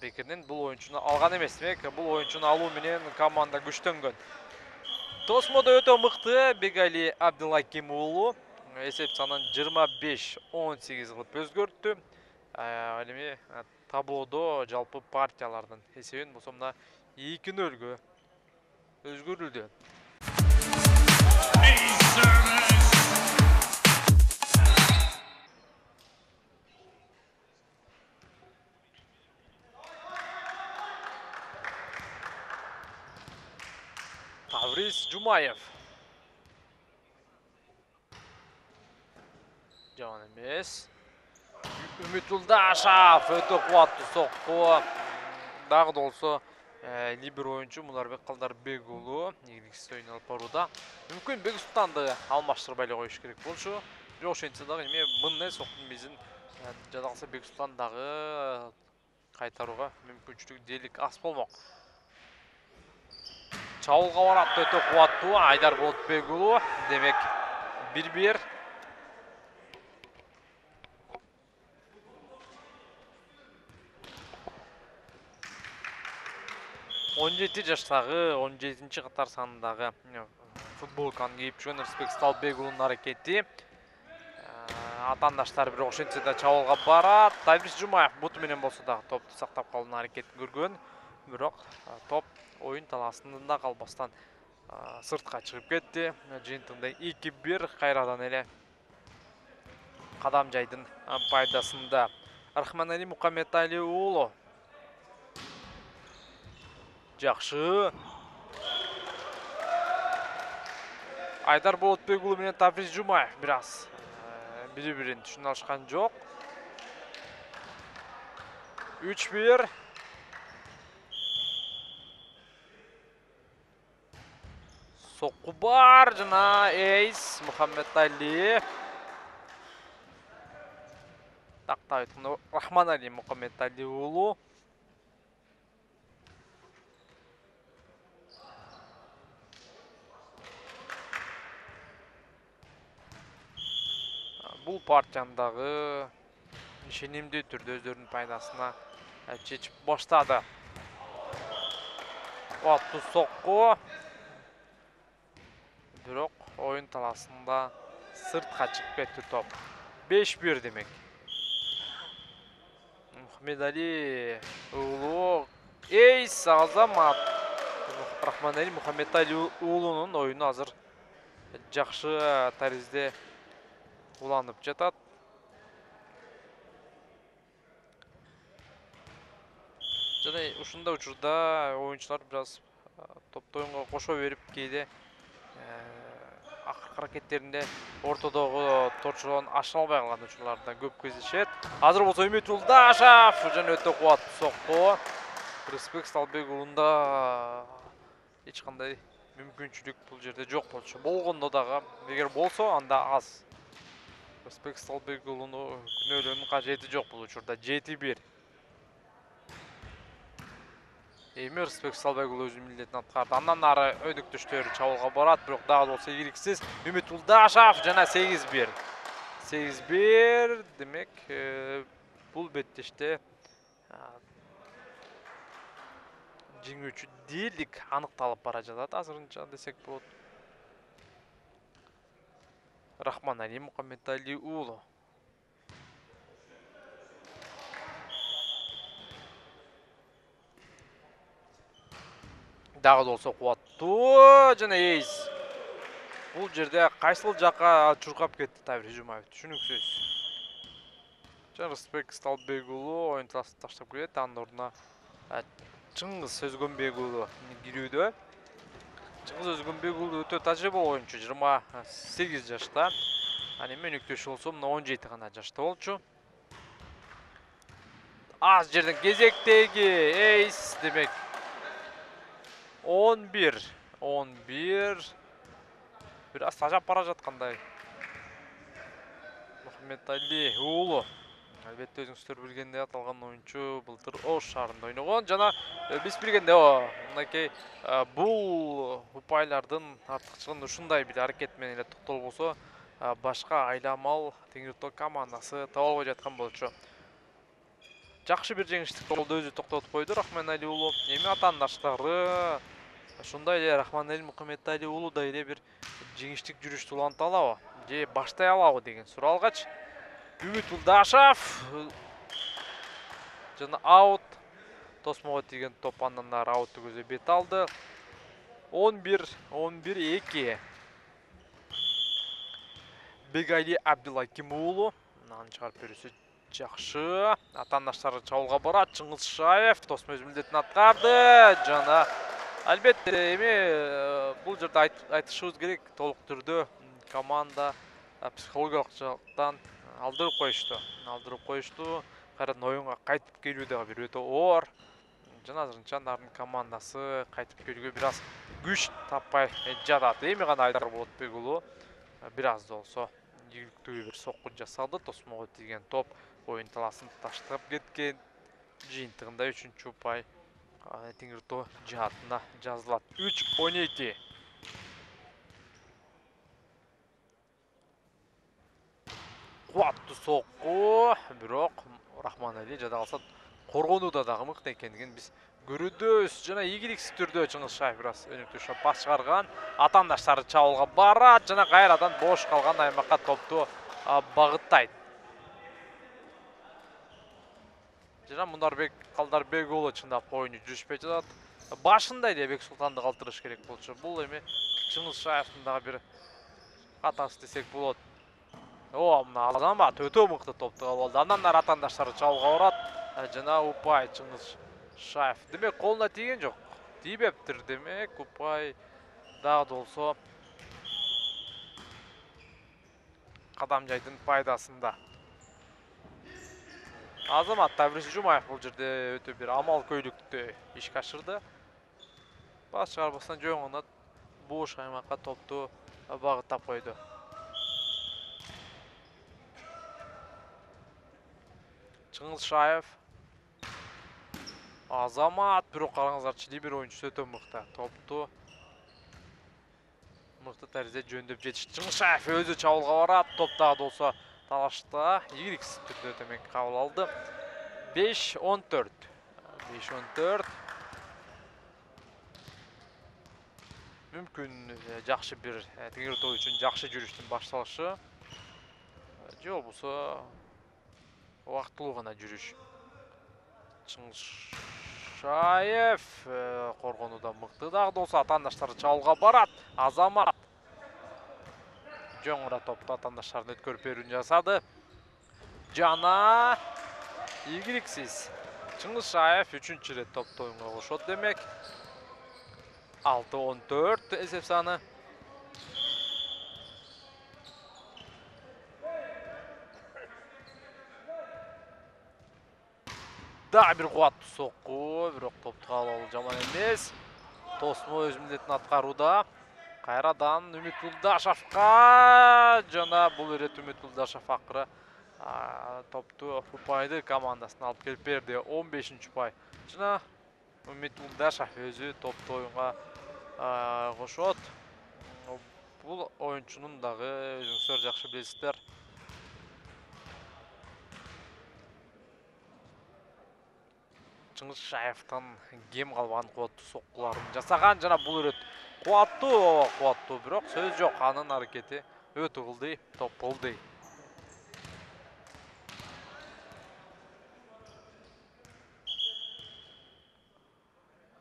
бекеринен бул оюнчуну алган эмес. Демек бул оюнчуну алуу менен команда күчтөнгөн. Тосмодо өтө мыкты Бегали Абдулаким уулу эсеп санын 25-18 кылып өзгөрттү. Ал эми таблодо жалпы партиялардын эсебин болсо мына 2-0 өзгөрүлдү. Таврис Жумаев. Жаман эмес. Үмүт Улдашев өтө кубаттуу сокку. Дагы да болсо либер оюнчу Мунарбек Калдарбек уулу ийгиликсиз ойун алып барууда. Мүмкүн Бексултанды алмаштырбай эле коюш керек болчу. Бирок ошентсе дагы эми мындай соктун мизин жада калса Бексултан дагы кайтарууга мүмкүнчүлүк дээрлик аз болмок. Чабуулга барат өтө кубаттуу Айдар Болотбек уулу. Демек 1-1. 17 жаштагы 17-чи катар санындагы футболканы кийип жүргөн Рысбек Сталбек уулунун аракети. Атандаштар бирок ошентсе да чабуулга барат. Таврис Жумаев буту менен болсо дагы топту сактап калуунун аракетин көргөн. Бирок топ оюн таласында калбастан сыртка чыгып кетти. Жыйынтыгында 2-1 кайрадан эле Кадамжайдын пайдасында. Рахманали Мухаммедали уулу. Жакшы. Айдар Болотбек уулу менен Тафриз Жумаев бир аз бири-бирин түшүнө алышкан жок. 3-1. Сокку бар жана эйс Мухаммедали. Тактайт Рахманали Мухаммедали уулу. Бул партияндагы ишенимдүү түрдө өздөрүнүн пайдасына чечип баштады. Кооптуу сокку. Бирок оюн таласында сыртка чыгып кетти топ. 5-1 демек. Мухаммедали уулу эйс Азамат. Рахманали Мухаммедали уулунун оюну азыр жакшы таризде уланып жатат. Жана ушундай учурда оюнчулар бир аз топто оюнга кошо берип кээде акыркы аракеттеринде ортодогу торчулон аша албай калган учурларда көп кездешет. Азыр болсо Үмүт Улдашев жана өтө кубаттуу сокку. Рыспек Сталбек уулунда эч кандай мүмкүнчүлүк бул жерде жок болчу. Болгондо дагы эгер болсо анда аз. Рыспек Сталбек уулуну күнөөлөөнүн кажети жок бул учурда. 7-1. Эми Рыспек Сталбек уулу өзүнүн милдетин аткарды. Андан ары өйдөктөштөрү чабуулга барат, бирок дагы болсо ийгиликсиз. Үмүт Улдашев жана 8-1. 8-1 демек бул беттеште жеңүүчү дээрлик аныкталып бара жатат азырынча десек болот. Рахманали Мухаммедали уулу. Дагы болсо кубаттуу жана эйс. Бул жерде кайсыл жакка чуркап кетти Тафриз Жумаев түшүнүксүз. Жана Рыспек Сталбек уулу оюн таласын таштап кетет. Анын ордуна Чыңгыз Өзгөнбек уулу кирүүдө. Чыңгыз Өзгөнбек уулу өтө тажрыйбалуу оюнчу, 28 жашта. Аны эми өнөктөшү болсо мына 17 гана жашта болчу. Аз жерден кезектеги эйс демек. 11. Бир аз тажап бара жаткандай. Мухаммедали уулу. Албетте өзүңүздөр билгендей аталган оюнчу былтыр Ош шаарында ойногон жана биз билгендей мынакей бул упайлардын артыкчылыгын ушундай бир аракет менен эле токтолбосо башка айламал Теңиртау командасы таба албай жаткан болчу. Жакшы бир жеңиштик болду, өзү токтотуп койду Рахманали уулу. Эми атаандаштары ушундай эле Рахманали Мухаммедали уулу да эле бир жеңиштик жүрүштү уланта алабы же баштай алабы деген суроо алгач, Үмүт Улдашев жана аут. Тосмого тийген топ андан ары аутты көзө бет алды. 11-2. Бегали Абдулаким уулу анын чыгарып берүүсү жакшы. Атаандаштары чабуулга барат. Чыңгыз Шаев Тосмо өз милдетин аткарды жана албетте эми бул жерде айтышыбыз керек, толук түрдө команда психологиялык жактан алдырып коюшту. Кайрадан оюнга кайтып келүү дагы бир өтө оор. Жана азырынча нардын командасы кайтып келүүгө бир аз күч таппай жатат. Эми гана Айдар Болотбек уулу бир аз да болсо ийгиликтүү бир сокку жасады. Тосмого тийген топ оюн таласын таштап кеткен. Жыйынтыгында 3-чү упай Теңиртоо жаатына жазылат. 3-12. Кубаттуу сокку, бирок Рахманали жада калса коргонууда дагы мыкты экендигин биз көрүүбүз. Жана ийгиликсиз түрдө Чыңгыз Шаев бир аз өнөктөшүп пас чыгарган. Атаандаштары чабуулга барат жана кайрадан бош калган аймакка топту багыттайт. Жана Мунарбек Калдарбек уулу чындап оюну жүрүшпөй жатат. Башында эле Бексултанды калтырыш керек болчу. Бул эми Чыңгыз Шаевдин дагы бир катасы десек болот. О, мына Азамат өтө мыкты топту алып алды. Андан ары атаандаштары чабууга барат. Жана Упай Чыңгыз Шаев. Демек колуна тийген жок. Тийбептир демек. Упай дагы болсо Кадамжайдын пайдасында. Азамат Таврис Жумаев бул жерде өтө бир амал көйлүктү ишке ашырды. Бас чыгарбастан жөн гана бош аймакка топту багыттап койду. Чыңгыз Шаев. Азамат, бирок караңыздарчы, бир оюнчусу өтө мыкты. Топту мыкты таризде жөндөп жетиш. Чыңгыз Шаев өзү чабуулга барат. Топ дагы болсо талашта игиликсиз түрдө демек кабыл алды. 5-14. 5-14. Мүмкүн жакшы бир Теңиртау үчүн жакшы жүрүштүн башталышы. Же болбосо убактылуу гана жүрүш. Чыңгыз Шаев коргонууда мыкты дагы болсо атаандаштары чабуулга барат. Азамат жөн гана топту атаандаштарын өткөрүп берүүнү жасады. Жана ийгиликсиз. Чыңгыз Шаев 3-чү ирет топту оюнга кошот демек. 6-14 эсеп саны. Дагы бир кубаттуу сокку, бирок топту кабыл алуу жаман эмес. Тосмо өз милдетин аткарууда. Кайрадан Үмүт Булдашевка жана бул ирет Үмүт Булдашев акыры топту Упайды командасына алып келип берди. 15-упай. Жана Үмүт Булдашев өзү топту оюнга кошот. Бул оюнчунун дагы өзүңүздөр жакшы билесиздер. Чыңгыз Шаевтан кем калбаган кубаттуу соккуларын жасаган жана бул ирет кубаттуу, бирок сөз жок, анын аракети өтө ылдый, топ болду.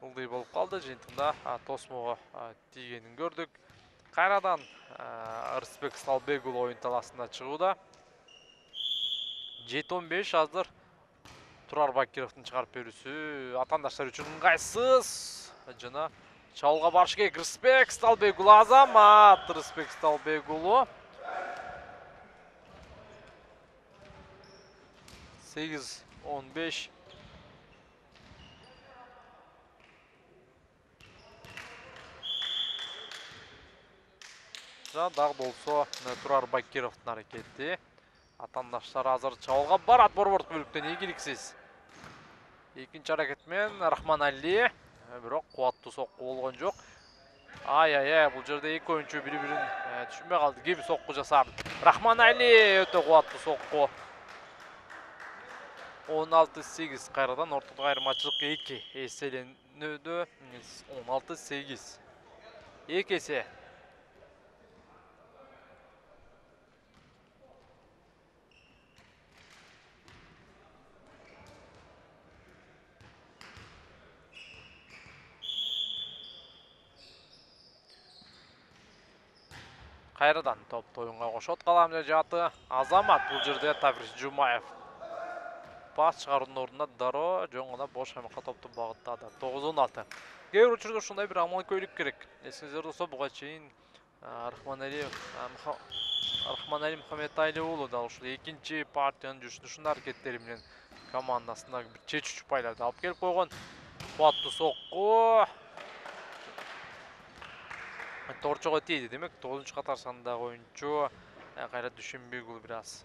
Ылдый болуп калды, жыйынтыгында Тосмого тийгенин көрдүк. Кайрадан Ырысбек Сталбек уулу оюн таласына чыгууда. 7-15 азыр Турар Бакировдун чыгарып берүүсү атаандаштар үчүн ыңгайсыз. Жана чабуулга барыш керек. Ырысбек Сталбек уулу, Азамат Ырысбек Сталбек уулу. 8-15. Жана дагы болсо Турар Бакировдун аракети. Атаандаштар азыр чабуулга барат борбордук бөлүктөн ийгиликсиз. Экинчи аракет менен Рахманали, бирок кубаттуу сокку болгон жок. Ай, бул жерде эки оюнчу бири-бирин түшүнбөй калды. Ким сокку жасады? Рахманали өтө кубаттуу сокку. 16-8 кайрадан ортодо айырмачылык 2 эселенүүдө. 16-8. 2 эсе. Кайрадан топту оюнга кошот Каламжай жааты. Азамат бул жерде Таврис Жумаев. Пас чыгаруунун ордуна дароо жөн гана бош аймакка топту багыттады. 9-16. Кээ бир учурда ушундай бир амал көйлүк керек. Эсиңизде болсо буга чейин Рахманали Мухаммедали уулу да ушул экинчи партиянын жүрүшүндө ушундай аракеттери менен командасына бир чечүүчү упайларды алып келип койгон. Кубаттуу сокку. Торчого тийди демек 9-катар сандагы оюнчу кайра түшүнбөй бул бир аз.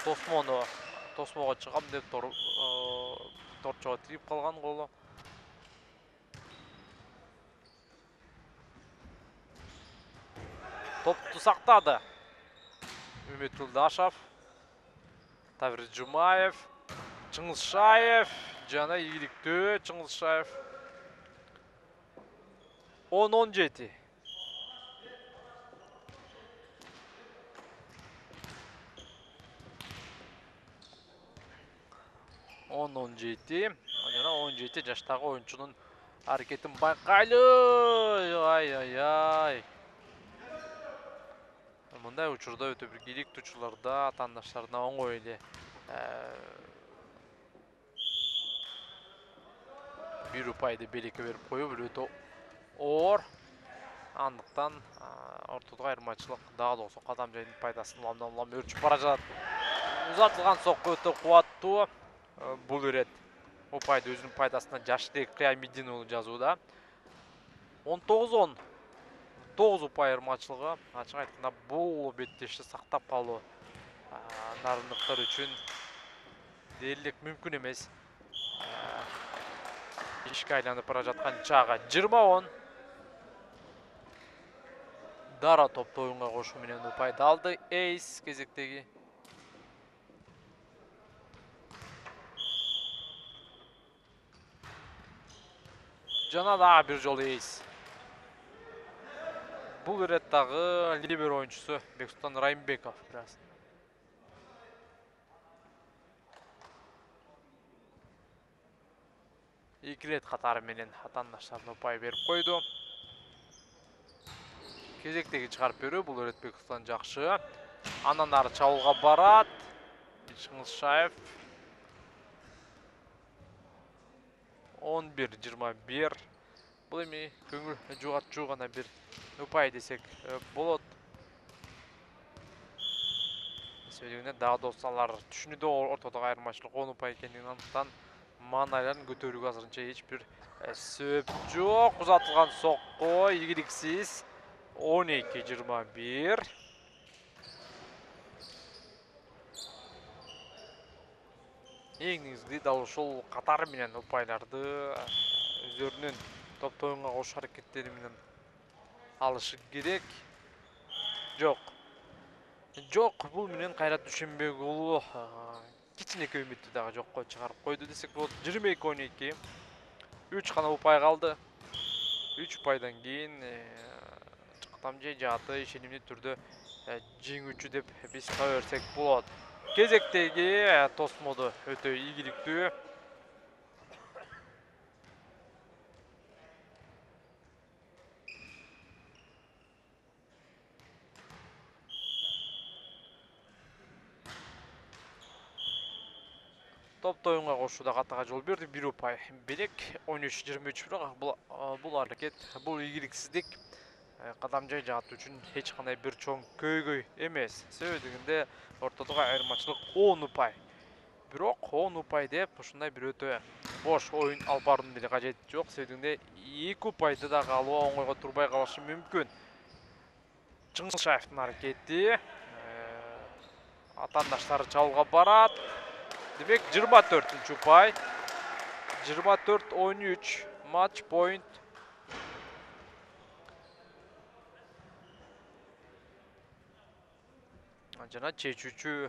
Тосмого чыгам деп торчого тийип калган колу. Топту сактады. Үмүт Булдашев, Таврис Жумаев, Чыңгыз Шаев жана ийгиликтүү Чыңгыз Шаев. 10-17. Жана 17 жаштагы оюнчунун аракетин байкайлы. Ай. Мындай учурда өтө бир керектүү учурларда атаандаштарына оңой эле бир упайды белекке берип коюп өтө оор. Андыктан ортодогу айырмачылык дагы да болсо кадам жайдын пайдасын улам өрчүп бара жатат. Узатылган сокку өтө кубаттуу. Бул ирет упайды өзүнүн пайдасына Жаштек Кыямиддин уулу жазууда. 19-10. 9 упай айырмачылыгы. Ачык айтканда бул беттешти сактап калуу нарындыктар үчүн дээрлик мүмкүн эмес. Ишке айланып бара жаткан чагы 20-10. Дара топто оюнга кошуу менен упайды алды. Эйс кезектеги. Жана дагы бир жолу эйс. Бул ирет дагы либер оюнчусу Бексултан Райымбеков бираз. Эки рет катары менен атаандаштарына упай берип койду. Кезектеги чыгарып берүү бул ирет Бексултан жакшы. Андан ары чабуулга барат. Шыңгылшаев 11-21. Бул эми көңүл жугатчу гана бир упай десек болот. Себебинде дагы досталар түшүнүүдө ортодогу айырмачылык 10 упай экендигин андыктан маанайларын көтөрүүгө азырынча эч бир себеп жок. Узатылган сокко ийгиликсиз 12-21. Эң негизги дал ушул катары менен упайларды өздөрүнүн топто оюнга кошуу аракеттери менен алышы керек. Жок, бул менен Кайрат Дүйшөнбек уулу кичинекей үмүттү дагы жокко чыгарып койду десек болот. 22-12. 3 гана упай калды. 3 упайдан кийин кадам жай жааты ишенимдүү түрдө жеңүүчү деп биз таба берсек болот. Кезектеги тосмоду өтө ийгиликтүү. Топто оюнга кошууда катага жол берди. Бир упай белек 13-23. Бирок бул аракет, бул ийгиликсиздик кадам жай жааты үчүн эч кандай бир чоң көйгөй эмес. Себеби дегенде ортодогу айырмачылык 10 упай. Бирок 10 упай деп ушундай бир өтө бош оюн алып баруунун деле кажети жок. Себеби дегенде 2 упайды да алуу оңойго турбай калышы мүмкүн. Чыңгылшаевдин аракети. Атаандаштары чабуулга барат. Демек 24-чү упай. 24-13. Матч point. Жана чечүүчү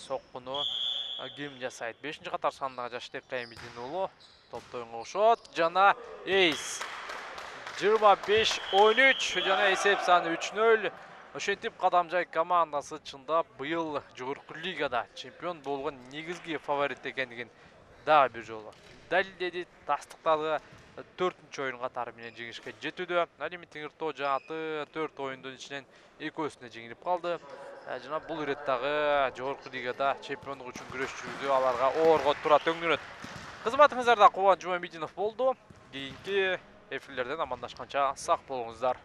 соккуну ким жасайт? 5-катар сандагы Жаштек Кыямиддин уулу топто оюнга кошот. Жана эйс. 25-13 жана эсеп саны 3-0. Ошентип кадам жай командасы чындап быйыл жогорку лигада чемпион болгон негизги фаворит экендигин дагы бир жолу далилдеди, тастыктады. 4-чү оюн катары менен жеңишке жетүүдө. Ал эми Теңиртоо жааты 4 оюндун ичинен 2-өсүнө жеңилип калды. Жана бул ирет дагы жогорку лигада чемпиондук үчүн күрөшчүрүүдө аларга оорго турат өңдөнөт. Кызматыңыздарда Кубан Жумамединов болду. Кийинки эфирлерден амандашканча сак болуңуздар.